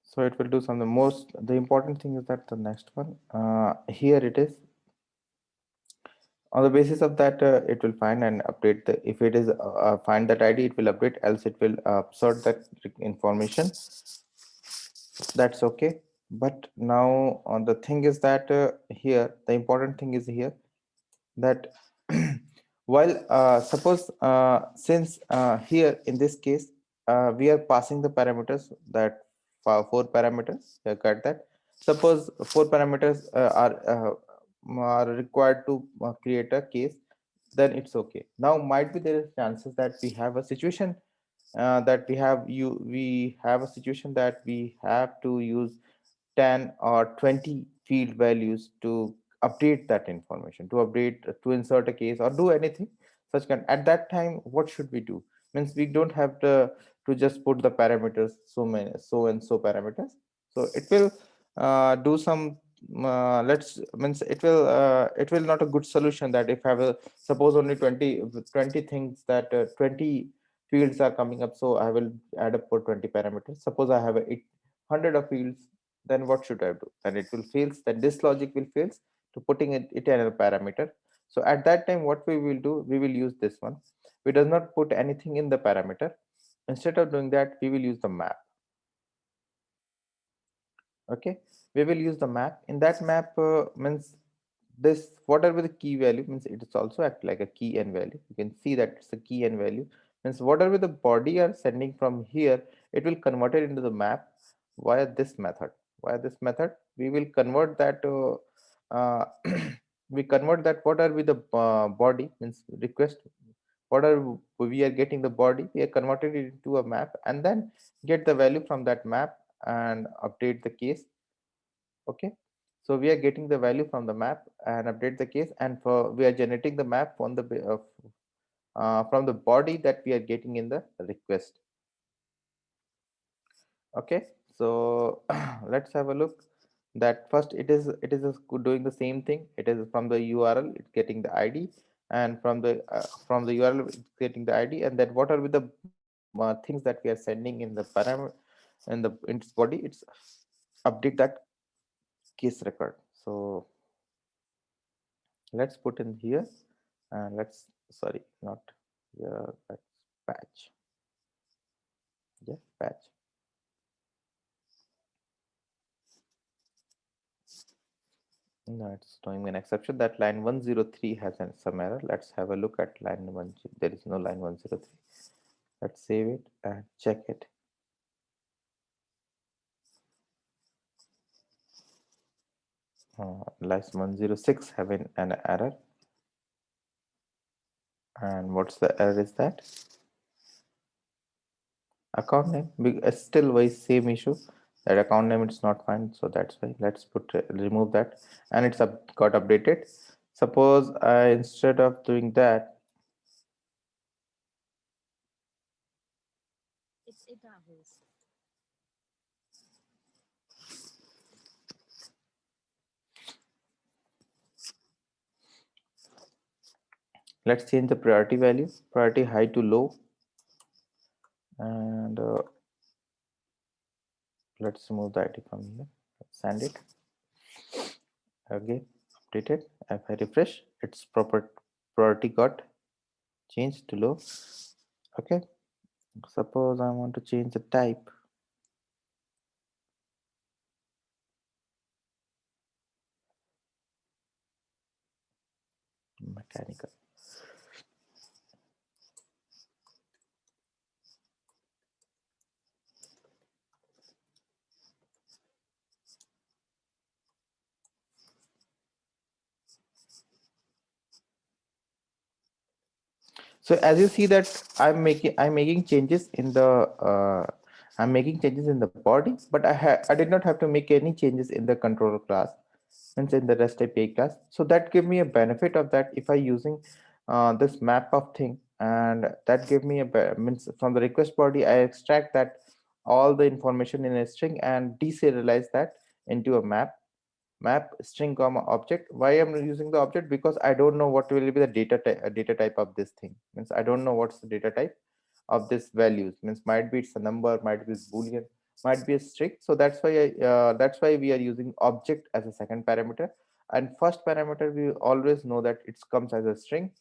So it will do some the important thing is that the next one here it is. On the basis of that, it will find and update the, if it is find that ID, it will update, else it will assert that information. That's okay. But now on the thing is that here, the important thing is here that while suppose since here in this case, we are passing the parameters that four parameters, got that. Suppose four parameters are required to create a case, then it's okay. Now might be there is chances that we have a situation that we have a situation that we have to use 10 or 20 field values to update that information, to update, to insert a case or do anything such kind. At that time, what should we do? Means we don't have to just put the parameters, so and so parameters. So it will do some let's means it will not a good solution that if I have a suppose only 20 things that 20 fields are coming up, so I will add up for 20 parameters. Suppose I have 800 of fields, then what should I do? Then it will fail, then this logic will fail to putting it in a parameter. So at that time, what we will do, we will use this one. We does not put anything in the parameter. Instead of doing that, we will use the map. Okay, we will use the map. In that map means this whatever the key value means, it is also act like a key and value. You can see that it's a key and value means whatever the body are sending from here, it will convert it into the map via this method. Via this method, we will convert that. We convert that what are with the body means request. What are we are getting the body? We are converted it into a map and then get the value from that map and update the case. Okay, so we are getting the value from the map and update the case, and for we are generating the map on the from the body that we are getting in the request. Okay, so let's have a look. That first it is doing the same thing. It is from the URL, it's getting the ID, and from the URL it's getting the ID, and then what are with the things that we are sending in the parameter in its body, it's update that case record. So let's put in here and let's, sorry, not here, let's patch. Yeah, patch. No, it's showing an exception that line 103 has some error. Let's have a look at line 1. There is no line 103. Let's save it and check it. Line 106 having an error. And what's the error is that? Account name, still why same issue, that account name it's not fine, so that's why let's remove that, and it's got updated. Suppose I, instead of doing that, let's change the priority value, priority high to low, and let's remove the ID from here, send it again, updated. If I refresh, its proper priority got changed to low. Okay, suppose I want to change the type. Mechanical. So as you see that I'm making changes in the I'm making changes in the body, but I did not have to make any changes in the controller class, means in the REST API class. So that gave me a benefit of that if I using this map of thing, and that gave me a means from the request body I extract that all the information in a string and deserialize that into a map string comma object. Why I'm using the object? Because I don't know what will be the data type of this thing, means I don't know what's the data type of this values, means might be it's a number, might be it's boolean, might be a string. So that's why that's why we are using object as a second parameter, and first parameter we always know that it comes as a string,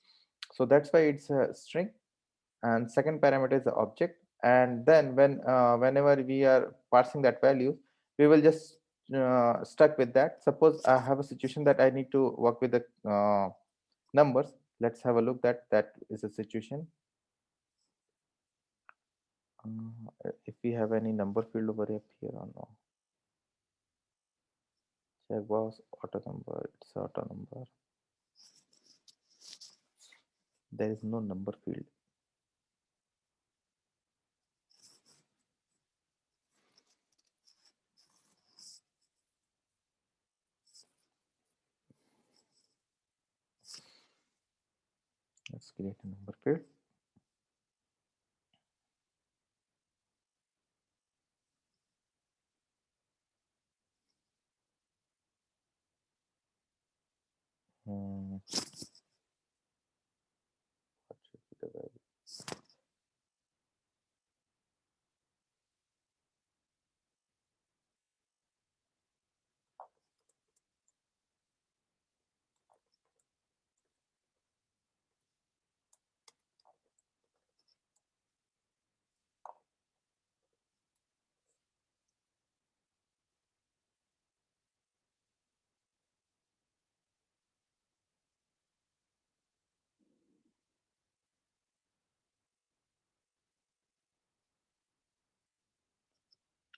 so that's why it's a string, and second parameter is the object. And then whenever we are parsing that value, we will just stuck with that. Suppose I have a situation that I need to work with the numbers. Let's have a look. That is a situation. If we have any number field over here or no. Checkbox auto number, it's auto number. There is no number field. Let's create a number field. What should be the value?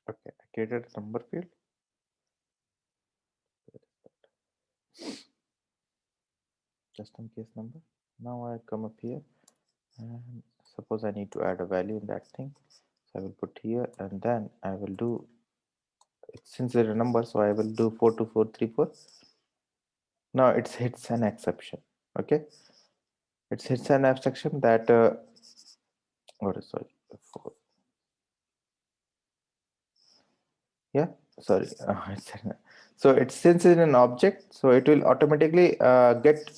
Okay, I created a number field. Custom case number. Now I come up here and suppose I need to add a value in that thing. So I will put here and then I will do, since it's a number, so I will do 42434. Now it hits an exception. Okay, it hits an exception that sorry, four. Yeah, sorry. So it's since it's an object, so it will automatically get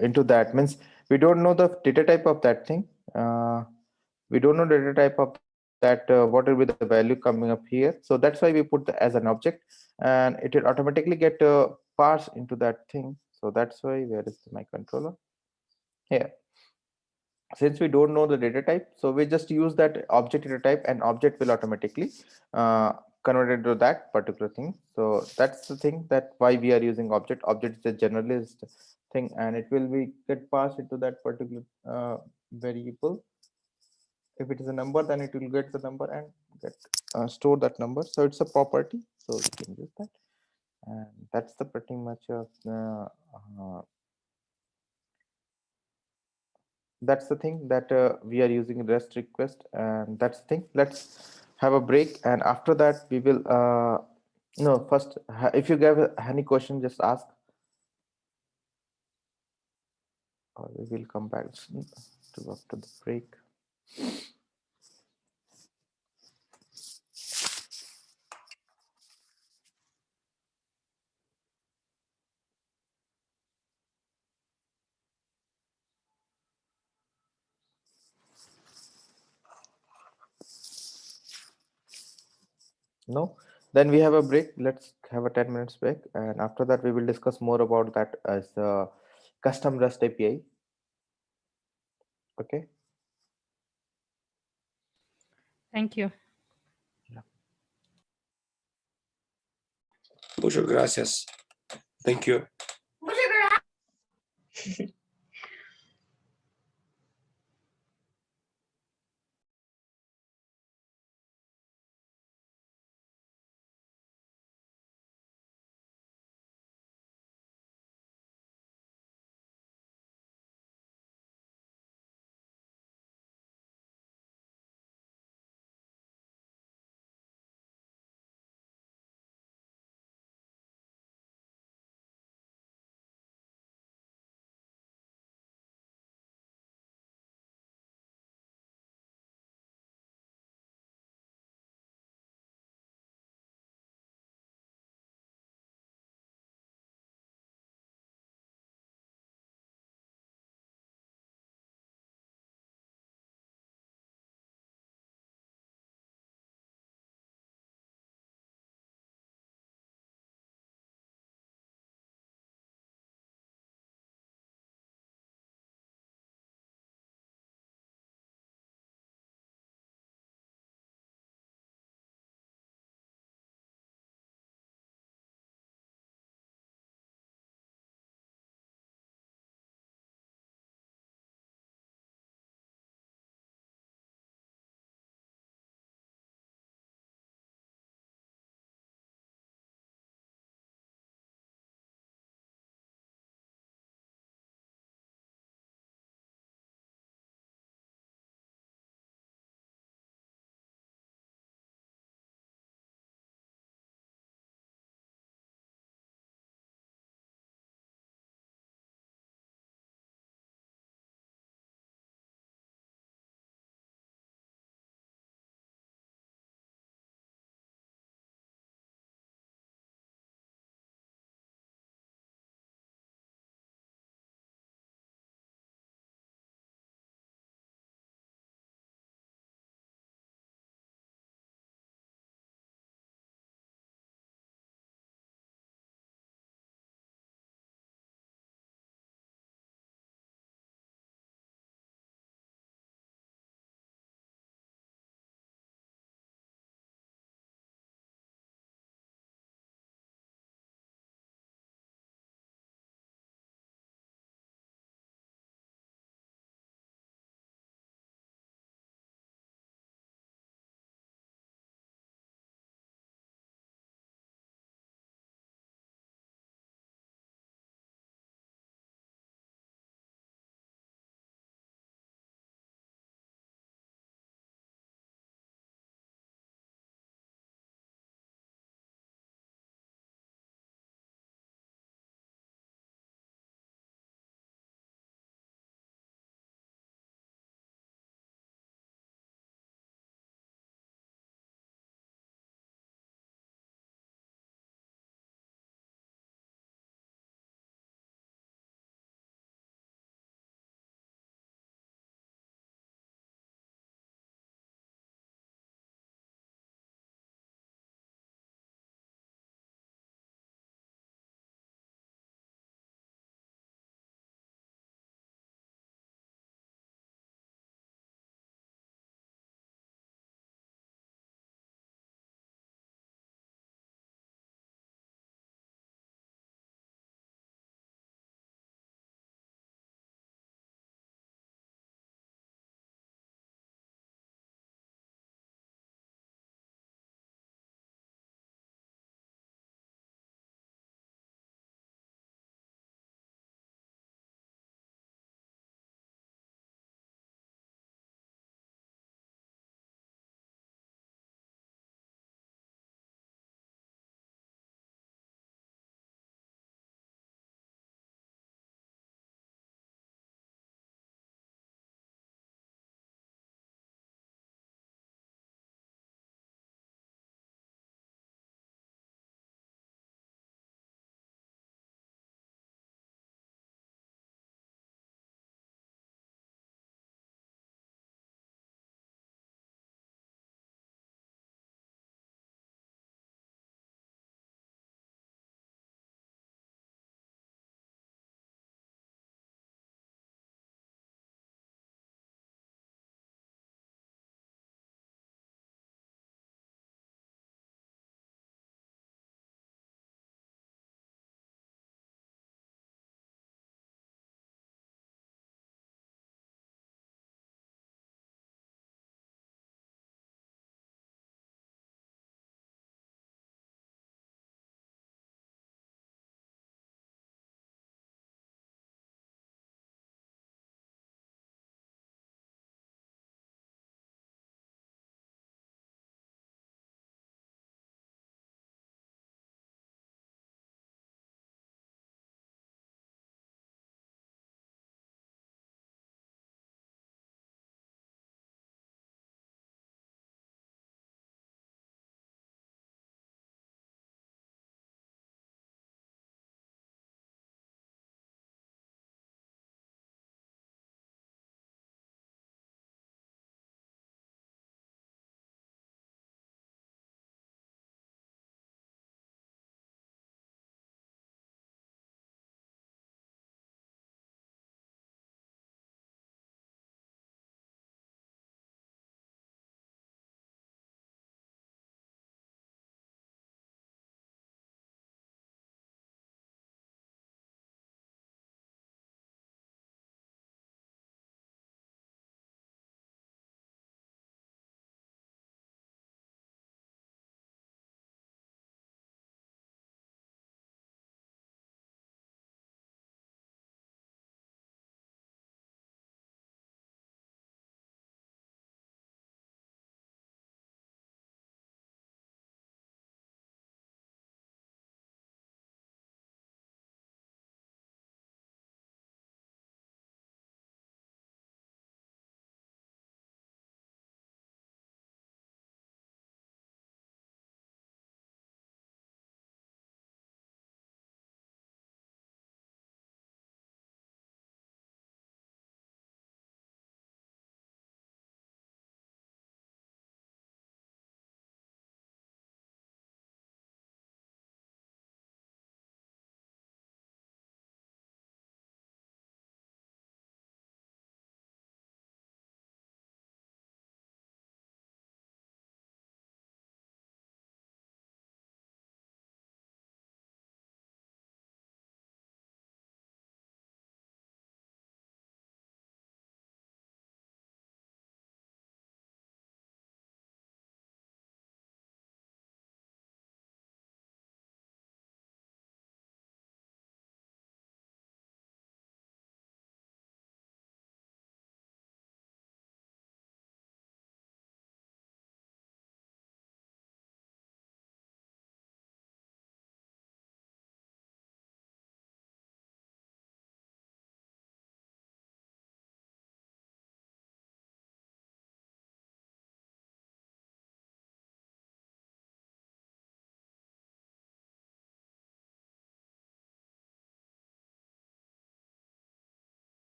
into that. Means we don't know the data type of that thing. We don't know data type of that. What will be the value coming up here? So that's why we put as an object, and it will automatically get parsed into that thing. So that's why, where is my controller? Here. Since we don't know the data type, so we just use that object data type, and object will automatically convert into that particular thing. So that's the thing, that why we are using object. Object is a generalist thing, and it will be get passed into that particular variable. If it is a number, then it will get the number and get store that number. So it's a property, so we can use that. And that's the pretty much of that's the thing that we are using REST request, and that's the thing. Let's have a break, and after that we will no, first, if you have any question, just ask, or we will come back to after the break. No, then we have a break. Let's have a 10 minutes break, and after that we will discuss more about that as the custom REST API. Okay. Thank you. Muchas gracias. Thank you.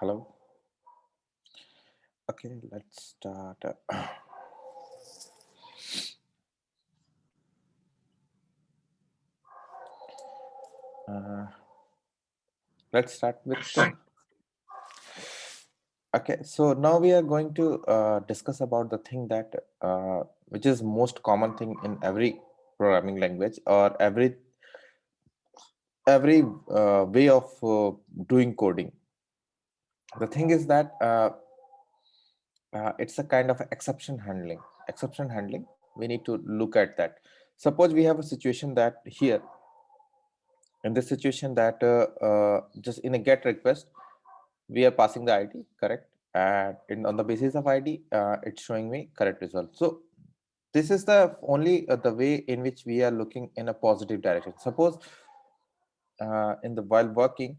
Hello. Okay, let's start. Uh, let's start with okay, so now we are going to discuss about the thing that which is most common thing in every programming language or every way of doing coding. The thing is that it's a kind of exception handling. Exception handling, we need to look at that. Suppose we have a situation that here, in this situation that just in a get request, we are passing the ID, correct? And on the basis of ID, it's showing me correct result. So this is the only the way in which we are looking in a positive direction. Suppose in the while working,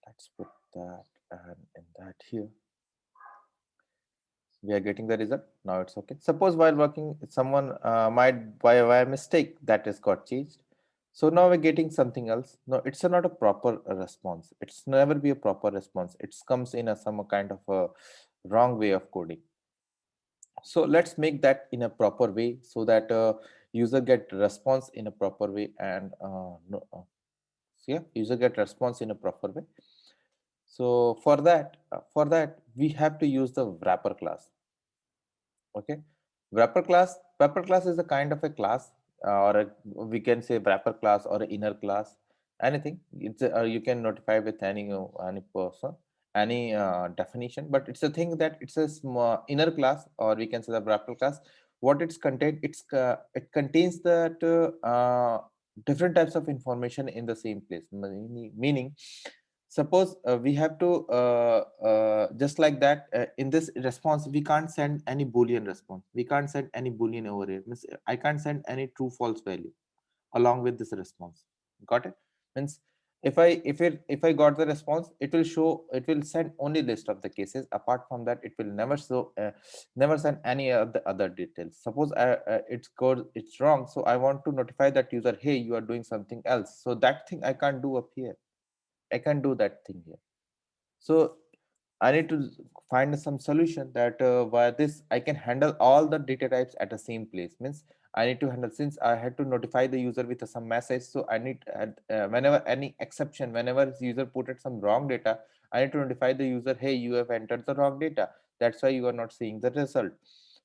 let's put that and in that here. We are getting the result. Now it's okay. Suppose while working, someone might by a mistake that is got changed. So now we're getting something else. No, it's not a proper response. It's never be a proper response. It comes in a some kind of a wrong way of coding. So let's make that in a proper way so that user get response in a proper way and no, yeah, user get response in a proper way. So for that we have to use the wrapper class. Okay, wrapper class is a kind of a class we can say wrapper class or inner class, anything. It's you can notify with any person, any definition, but it's a thing that it's a small inner class, or we can say the wrapper class. What it's contained, it contains that different types of information in the same place, meaning suppose we have to just like that in this response we can't send any boolean response, we can't send any boolean over here. Means I can't send any true false value along with this response. Got it? Means if I got the response, it will show, it will send only list of the cases. Apart from that, it will never show never send any of the other details. Suppose it's code, it's wrong, so I want to notify that user, hey, you are doing something else. So that thing I can't do up here, I can do that thing here. So I need to find some solution that via this I can handle all the data types at the same place. Means I need to handle, since I had to notify the user with some message. So I need whenever any exception, whenever the user put in some wrong data, I need to notify the user, hey, you have entered the wrong data. That's why you are not seeing the result.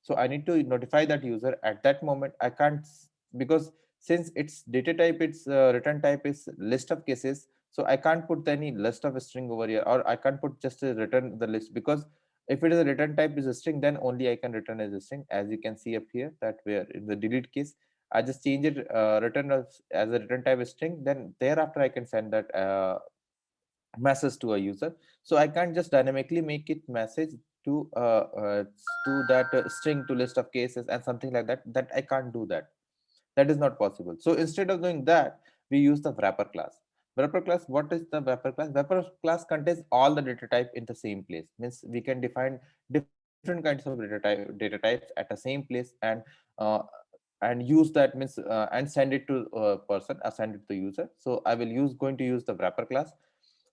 So I need to notify that user at that moment. I can't, because since its data type, its return type is list of cases, so I can't put any list of a string over here, or I can't put just a return the list, because if it is a return type is a string, then only I can return as a string. As you can see up here, that where in the delete case, I just change it return as a return type string, then thereafter I can send that message to a user. So I can't just dynamically make it message to that string to list of cases and something like that. That I can't do that. That is not possible. So instead of doing that, we use the wrapper class. Wrapper class, what is the wrapper class? Wrapper class contains all the data type in the same place. Means we can define different kinds of data types at the same place, uh, and use that, means and send it to a person, send it to the user. So I will going to use the wrapper class.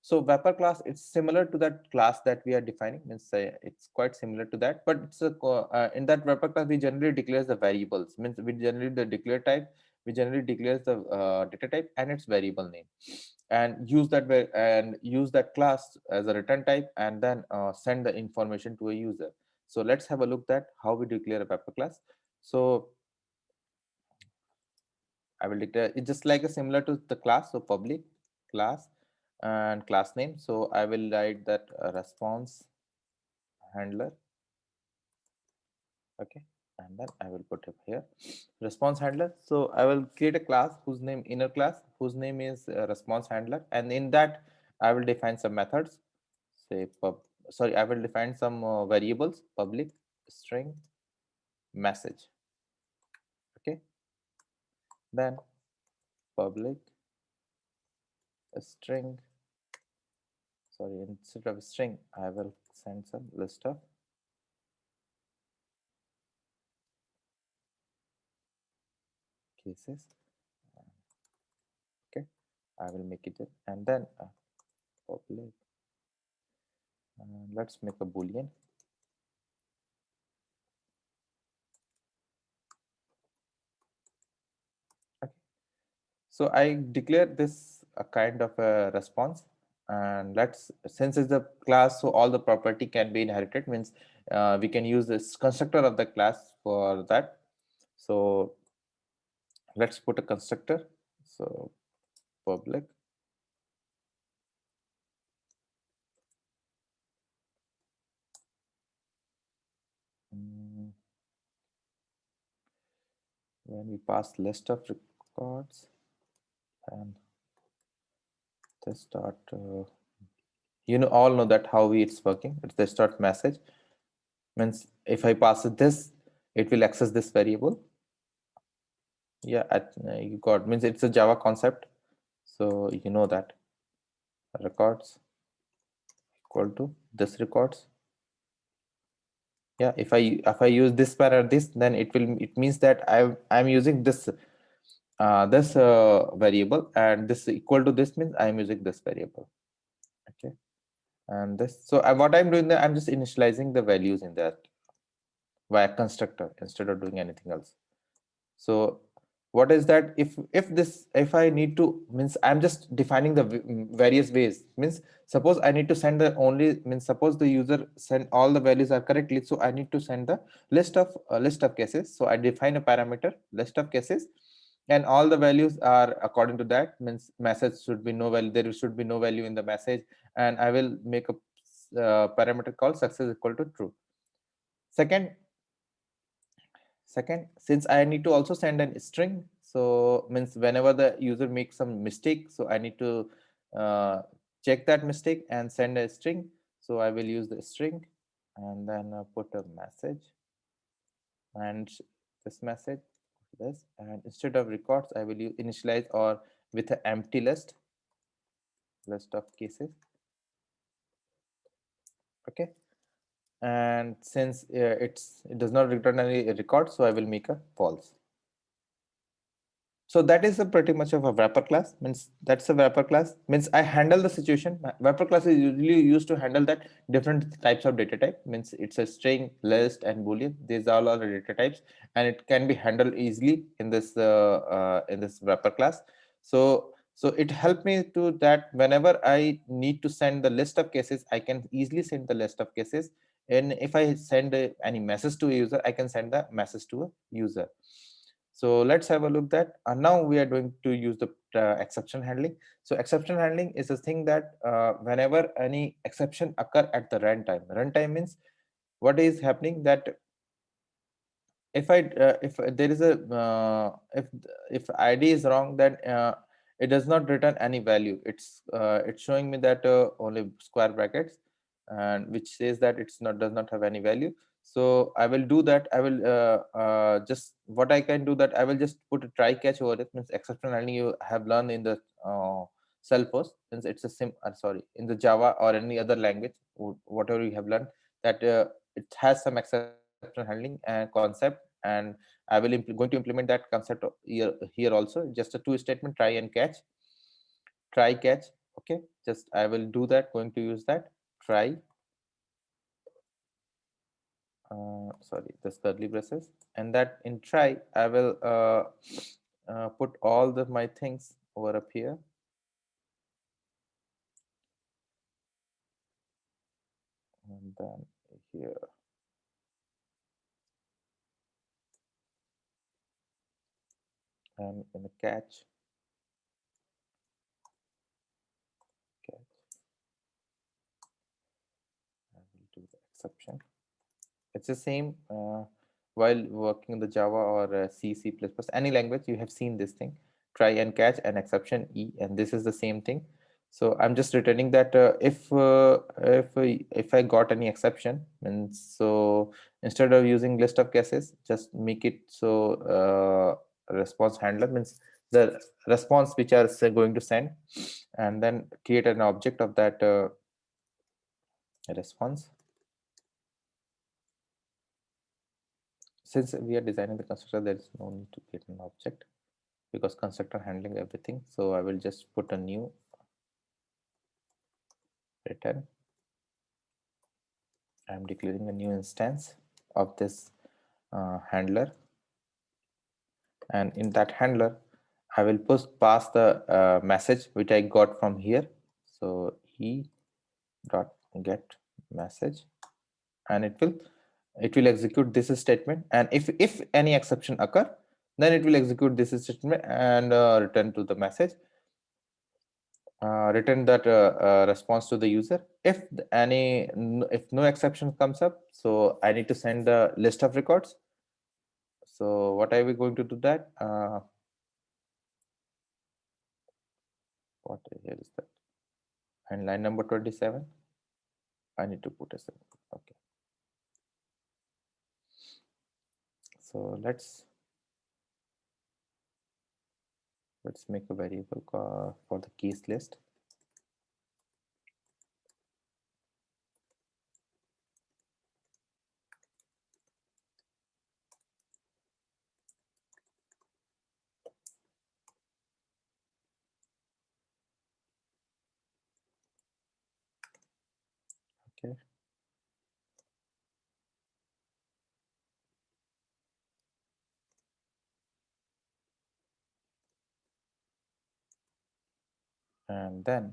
So wrapper class, it's similar to that class that we are defining. Means it's quite similar to that, but it's in that wrapper class we generally declare the variables. Means we generally the declare type, we generally declare the data type and its variable name, and use that class as a return type, and then send the information to a user. So let's have a look at how we declare a wrapper class. So I will declare it's just like a similar to the class. So public class and class name. So I will write that response handler. Okay, and then I will put up here response handler. So I will create a class whose name, inner class whose name is response handler, and in that I will define some methods. Say I will define some variables, public string message. Okay, then public string, sorry, instead of string I will send some list of cases. Okay, I will make it, and then public Let's make a boolean. Okay. So I declare this a kind of a response, and let's, since it's a class, so all the property can be inherited, means we can use this constructor of the class for that. So let's put a constructor. So public when we pass list of records and this dot all know that how it's working. It's this dot message, means if I pass it this, it will access this variable. Yeah, you got, means it's a Java concept, so you know that records equal to this records. Yeah, if I use this par this, then it means that I'm using this variable, and this equal to this means I'm using this variable. Okay, and this, so what I'm doing there, I'm just initializing the values in that via constructor instead of doing anything else. So what is that, if I need to, means I'm just defining the various ways, means suppose I need to send the only, means suppose the user send all the values are correctly, so I need to send the list of cases. So I define a parameter list of cases, and all the values are according to that, means message should be no value, there should be no value in the message, and I will make a parameter called success equal to true. Second, since I need to also send an string, so means whenever the user makes some mistake, so I need to check that mistake and send a string. So I will use the string and then put a message, and this message, this, and instead of records I will use initialize or with an empty list of cases. Okay, and since it does not return any record, so I will make a false. So that is a pretty much of a wrapper class, means that's a wrapper class, means I handle the situation. Wrapper class is usually used to handle that different types of data type, means it's a string, list, and boolean. These all are the data types, and it can be handled easily in this wrapper class. So it helped me to that whenever I need to send the list of cases, I can easily send the list of cases, and if I send any message to a user, I can send the message to a user. So let's have a look that now we are going to use the exception handling. So exception handling is a thing that whenever any exception occur at the runtime means what is happening, that if there is a if ID is wrong, then it does not return any value. It's showing me that only square brackets, and which says that it's not, does not have any value. So I will do that. I will just, what I can do, that I will just put a try catch over it, means exception handling you have learned in the Cellforce, since it's a sorry, in the Java or any other language, whatever you have learned, that it has some exception handling concept, and I will going to implement that concept here also. Just a two statement, try and catch, try catch. Okay, just I will do that, going to use that try, sorry, this curly braces, and that in try I will put all the my things over up here, and then here, and in the catch, I will do the exception. It's the same while working in the Java or C, any language, you have seen this thing, try and catch and exception E, and this is the same thing. So I'm just returning that if I got any exception, and so instead of using list of cases, just make it so response handler, means the response which are going to send, and then create an object of that response. Since we are designing the constructor, there is no need to create an object because constructor handling everything. So I will just put a new return. I'm declaring a new instance of this handler, and in that handler I will pass the message which I got from here. So e dot get message, and it will execute this statement, and if any exception occur, then it will execute this statement and return to the message, return that response to the user. If no exception comes up, so I need to send the list of records. So what are we going to do that? What here is that? And line number 27, I need to put a symbol. Okay. So let's make a variable for the keys list. Okay. And then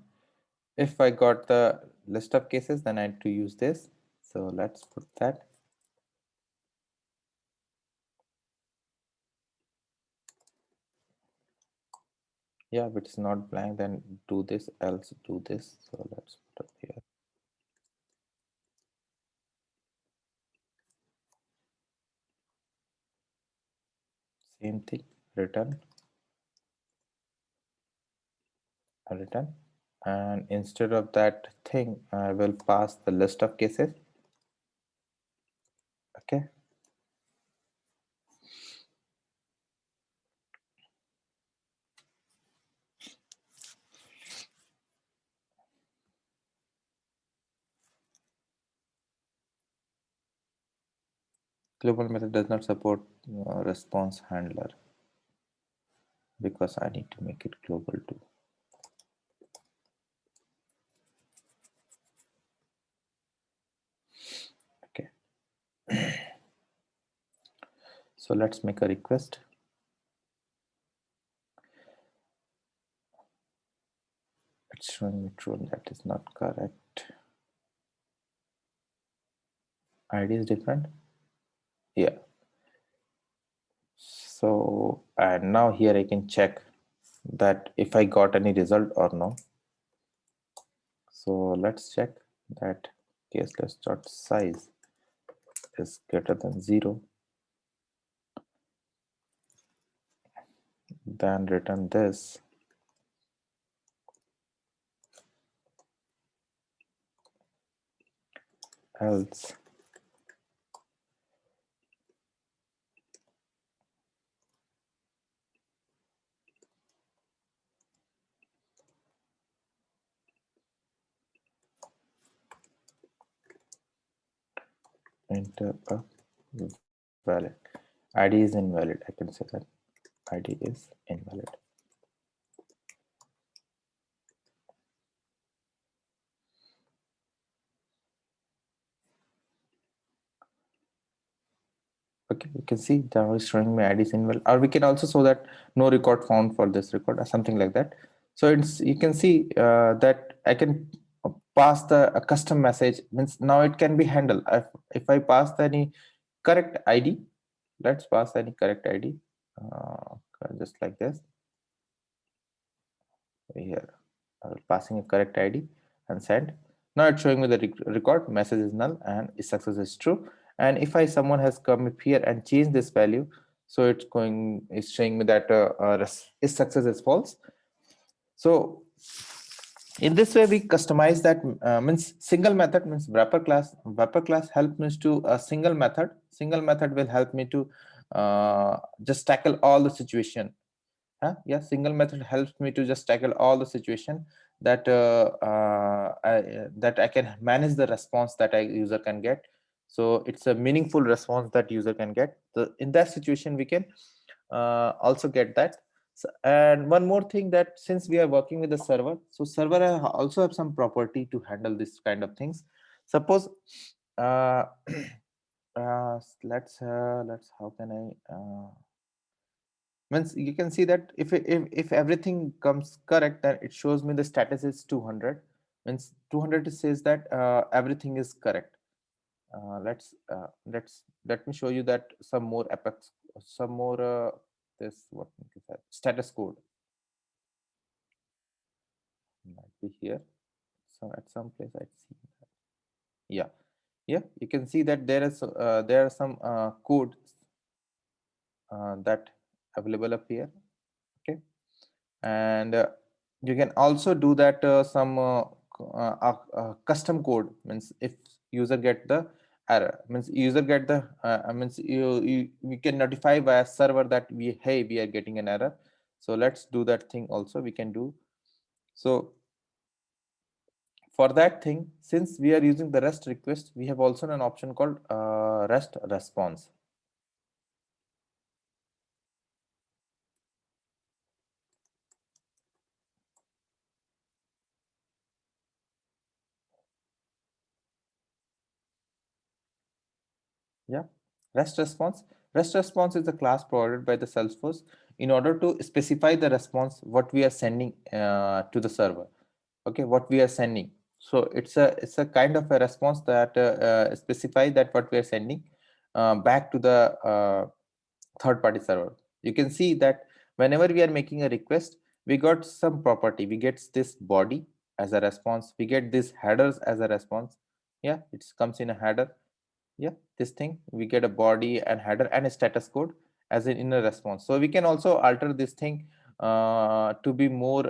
if I got the list of cases, then I need to use this. So let's put that. Yeah, if it's not blank, then do this, else do this. So let's put up here. Same thing, return, and instead of that thing, I will pass the list of cases. Okay. Global method does not support response handler because I need to make it global too. Okay. So let's make a request. It's showing me true. That is not correct. ID is different. Yeah. So, and now here I can check that if I got any result or no. So let's check that case list dot size is greater than 0. Then return this. Else enter a valid. ID is invalid. I can say that ID is invalid. Okay, you can see now it's showing me ID is invalid, or we can also show that no record found for this record or something like that. So it's, you can see that I can pass a custom message, means now it can be handled. If I pass any correct ID, let's pass any correct ID, just like this. Here, passing a correct ID and send. Now it's showing me the record message is null and success is true. And if someone has come up here and changed this value, so it's showing me that is success is false. So in this way we customize that, means single method, means wrapper class helps me to a single method will help me to just tackle all the situation. Yeah, single method helps me to just tackle all the situation that that I can manage the response that user can get. So it's a meaningful response that user can get. So in that situation we can also get that. So, and one more thing, that since we are working with the server, so server also have some property to handle this kind of things. Suppose uh, let's how can I means you can see that if everything comes correct, then it shows me the status is 200. Means 200 says that everything is correct. Let me show you that some more apex, some more this what is that status code might be here. So at some place I see that. Yeah, yeah, you can see that there are some code that available up here. Okay, and you can also do that some custom code. Means if user get the error, means user get the means we can notify via server that we are getting an error. So let's do that thing also, we can do. So for that thing, since we are using the REST request, we have also an option called REST response. Yeah, REST response. REST response is a class provided by the Salesforce in order to specify the response what we are sending to the server. Okay, what we are sending. So it's a kind of a response that specify that what we are sending back to the third-party server. You can see that whenever we are making a request, we got some property. We get this body as a response. We get this headers as a response. Yeah, it comes in a header. Yeah, this thing we get a body and header and a status code as an inner response. So we can also alter this thing to be more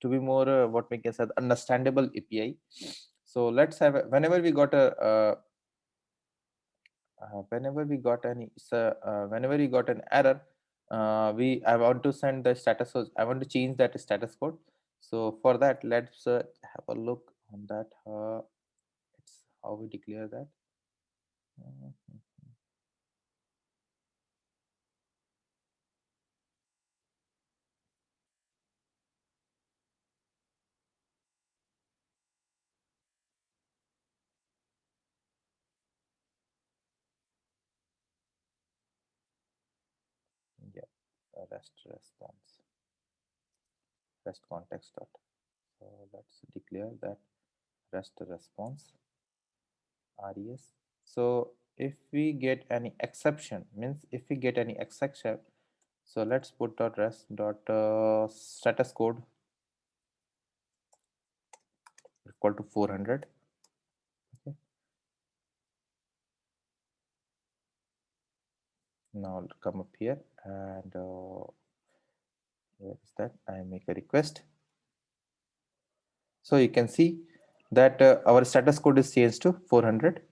what we can say understandable API. So let's have whenever we got a whenever we got an error, I want to send the status. I want to change that status code. So for that, let's have a look on that. It's how we declare that. Mhm. Yeah, REST response, REST context dot. So let's declare that REST response res. So if we get any exception, means if we get any exception, so let's put dot rest dot status code equal to 400. Okay. Now I'll come up here and where is that? I make a request. So you can see that our status code is changed to 400.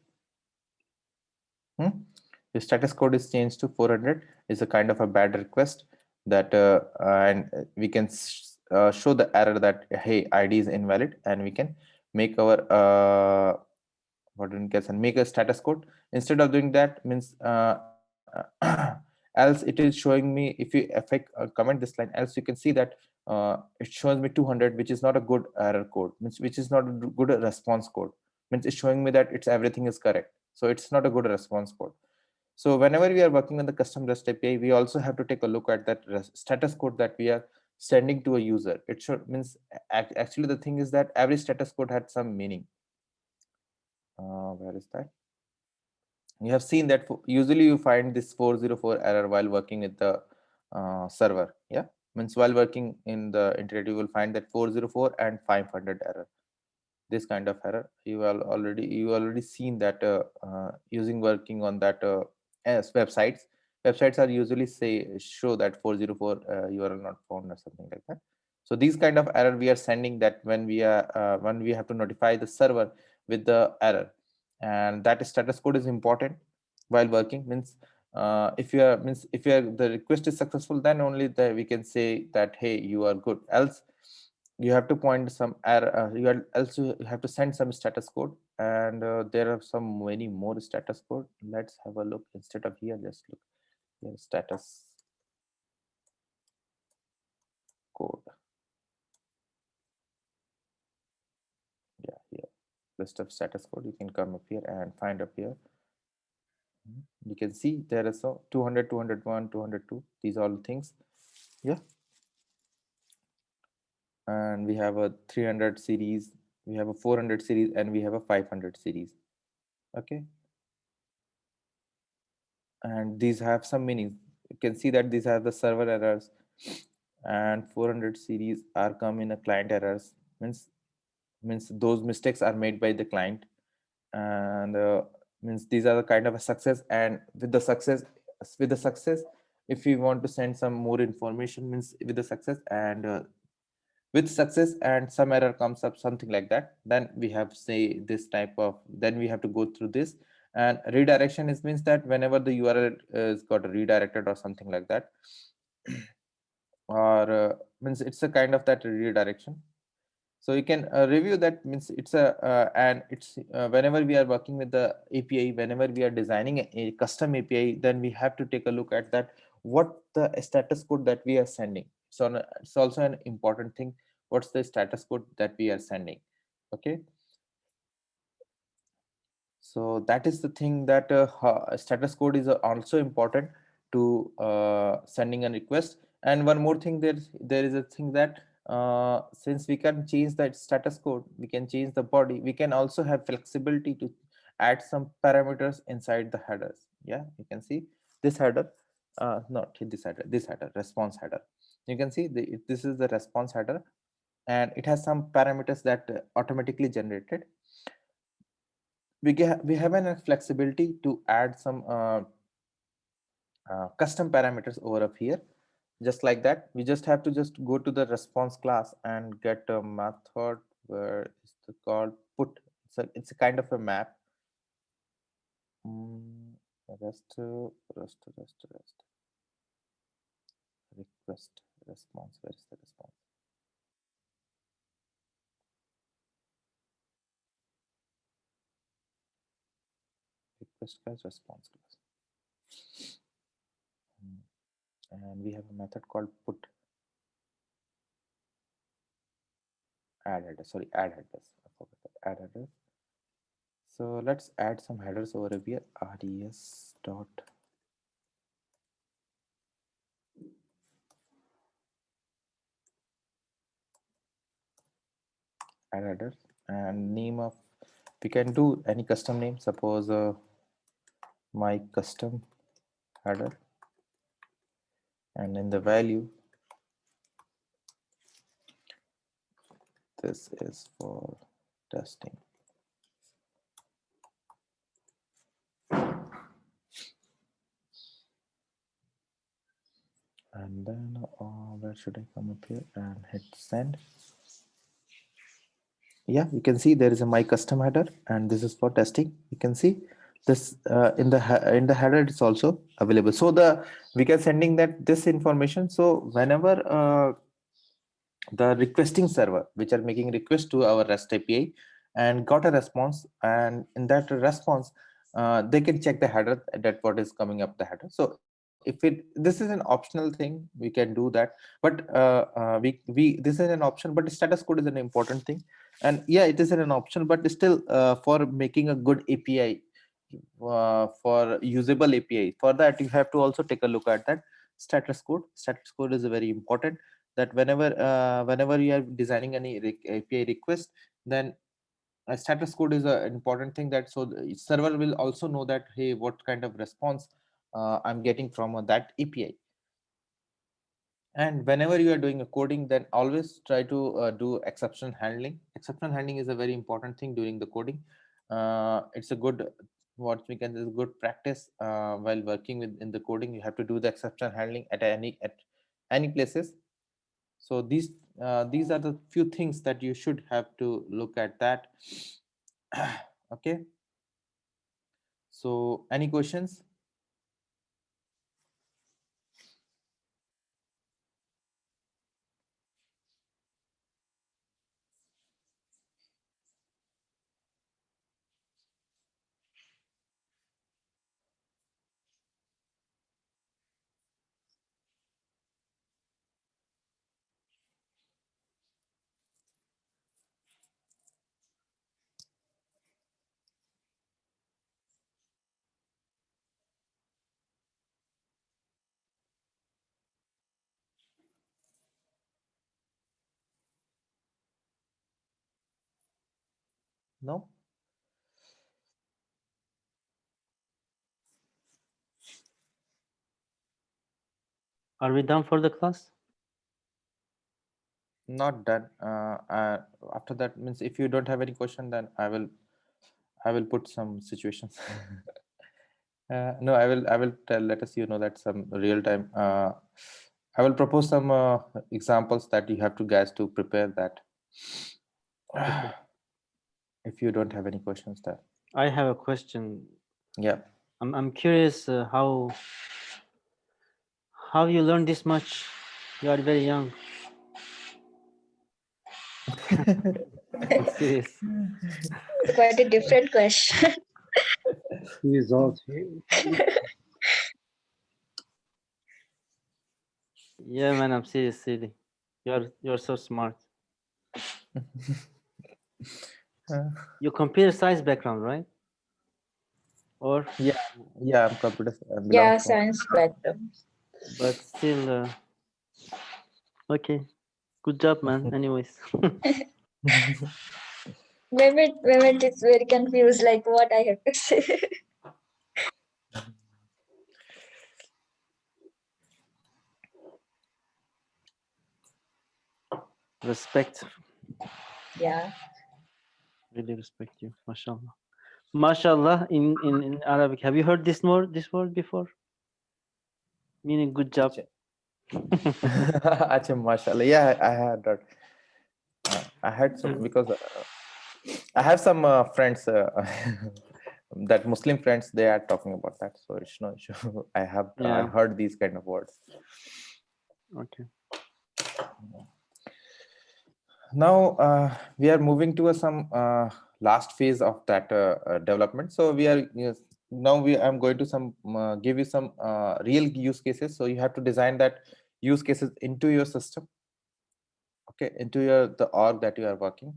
The status code is changed to 400 is a kind of a bad request that and we can show the error that hey, ID is invalid, and we can make our what do you guess and make a status code. Instead of doing that, means else it is showing me, if you affect comment this line, else you can see that it shows me 200, which is not a good error code, means which is not a good response code, means it's showing me that it's everything is correct, so it's not a good response code. So whenever we are working on the custom REST API, we also have to take a look at that status code that we are sending to a user. It should means actually the thing is that every status code had some meaning. Where is that? You have seen that usually you find this 404 error while working with the server. Yeah, means while working in the internet, you will find that 404 and 500 error. This kind of error you already seen that using working on that as websites are usually show that 404 URL not found or something like that. So these kind of error we are sending that when we have to notify the server with the error, and that status code is important while working. Means if the request is successful, then only we can say that hey, you are good. Else you have to point some error, also have to send some status code, and there are some many more status code. Let's have a look. Instead of here, just look here, status code. Yeah, here request of status code, you can come up here and find up here. You can see there is a 200, 201, 202. These all things. Yeah. And we have a 300 series, we have a 400 series, and we have a 500 series. Okay. And these have some meanings. You can see that these are the server errors, and 400 series are come in a client errors, means those mistakes are made by the client, and means these are the kind of a success. And with the success, if we want to send some more information, means with the success and some error comes up, something like that, then we have say this type of, then we have to go through this. And redirection is means that whenever the URL is got redirected or something like that, or means it's a kind of that redirection. So you can review that, means it's a and it's whenever we are working with the API, whenever we are designing a custom API, then we have to take a look at that, what the status code that we are sending. So it's also an important thing, what's the status code that we are sending. Okay. So that is the thing, that status code is also important to sending a request. And one more thing, there is a thing that since we can change that status code, we can change the body, we can also have flexibility to add some parameters inside the headers. Yeah, you can see this header, not this header, response header. You can see this is the response header, and it has some parameters that automatically generated. We have an flexibility to add some custom parameters over up here. Just like that, we just have to just go to the response class and get a method where it's called put. So it's a kind of a map. Rest request response. Where is the response? Request class, response class. And we have a method called put. Add header, sorry, add headers. I forgot that. Add headers. So let's add some headers over here. RDS dot add headers, and name of, we can do any custom name. Suppose my custom header, and in the value, this is for testing. And then where should I come up here and hit send? Yeah, you can see there is a my custom header, and this is for testing. You can see this in the header, it's also available. So we can sending that this information. So whenever the requesting server, which are making request to our REST API and got a response, and in that response they can check the header, that what is coming up the header. So if this is an optional thing, we can do that, but this is an option, but status code is an important thing. And yeah, it is an option, but still for making a good API, for usable API, for that you have to also take a look at that status code. Status code is very important, that whenever you are designing any API request, then a status code is an important thing, that so the server will also know that, hey, what kind of response I'm getting from that API. And whenever you are doing a coding, then always try to do exception handling. Exception handling is a very important thing during the coding. It's a good, what we can, is good practice while working with in the coding. You have to do the exception handling at any places. So these are the few things that you should have to look at that. Okay, so any questions? No? Are we done for the class? Not done. After that means if you don't have any question, then I will put some situations. No, I will let us that some real time. I will propose some examples that you have to guys to prepare that. Okay. If you don't have any questions there. I have a question. Yeah. I'm curious how you learn this much. You are very young. I'm serious. It's quite a different question. He is old. Yeah, man, I'm serious, really. You're so smart. Your computer science background, right? Or Yeah, I'm computer. Yeah, belongs from- science background. but still okay. Good job, man. Anyways. Mehmet is very confused, like what I have to say. Respect. Yeah. Really respect you. MashaAllah. MashaAllah in Arabic. Have you heard this word before? Meaning good job. Acha, mashallah. Yeah, I had that. I had some because I have some friends that Muslim friends, they are talking about that, so it's no issue. I Yeah. heard these kind of words. Okay. Now we are moving to some last phase of that development. So we are now I'm going to give you some real use cases. So you have to design that use cases into your system, okay, into the org that you are working.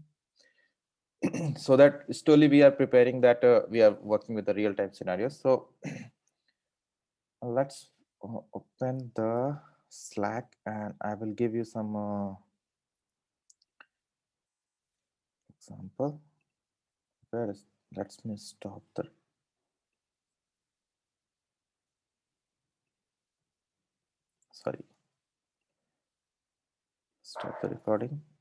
So that slowly we are preparing that we are working with the real-time scenarios. So let's open the Slack and I will give you some example. Where is, let me stop the, sorry, stop the recording.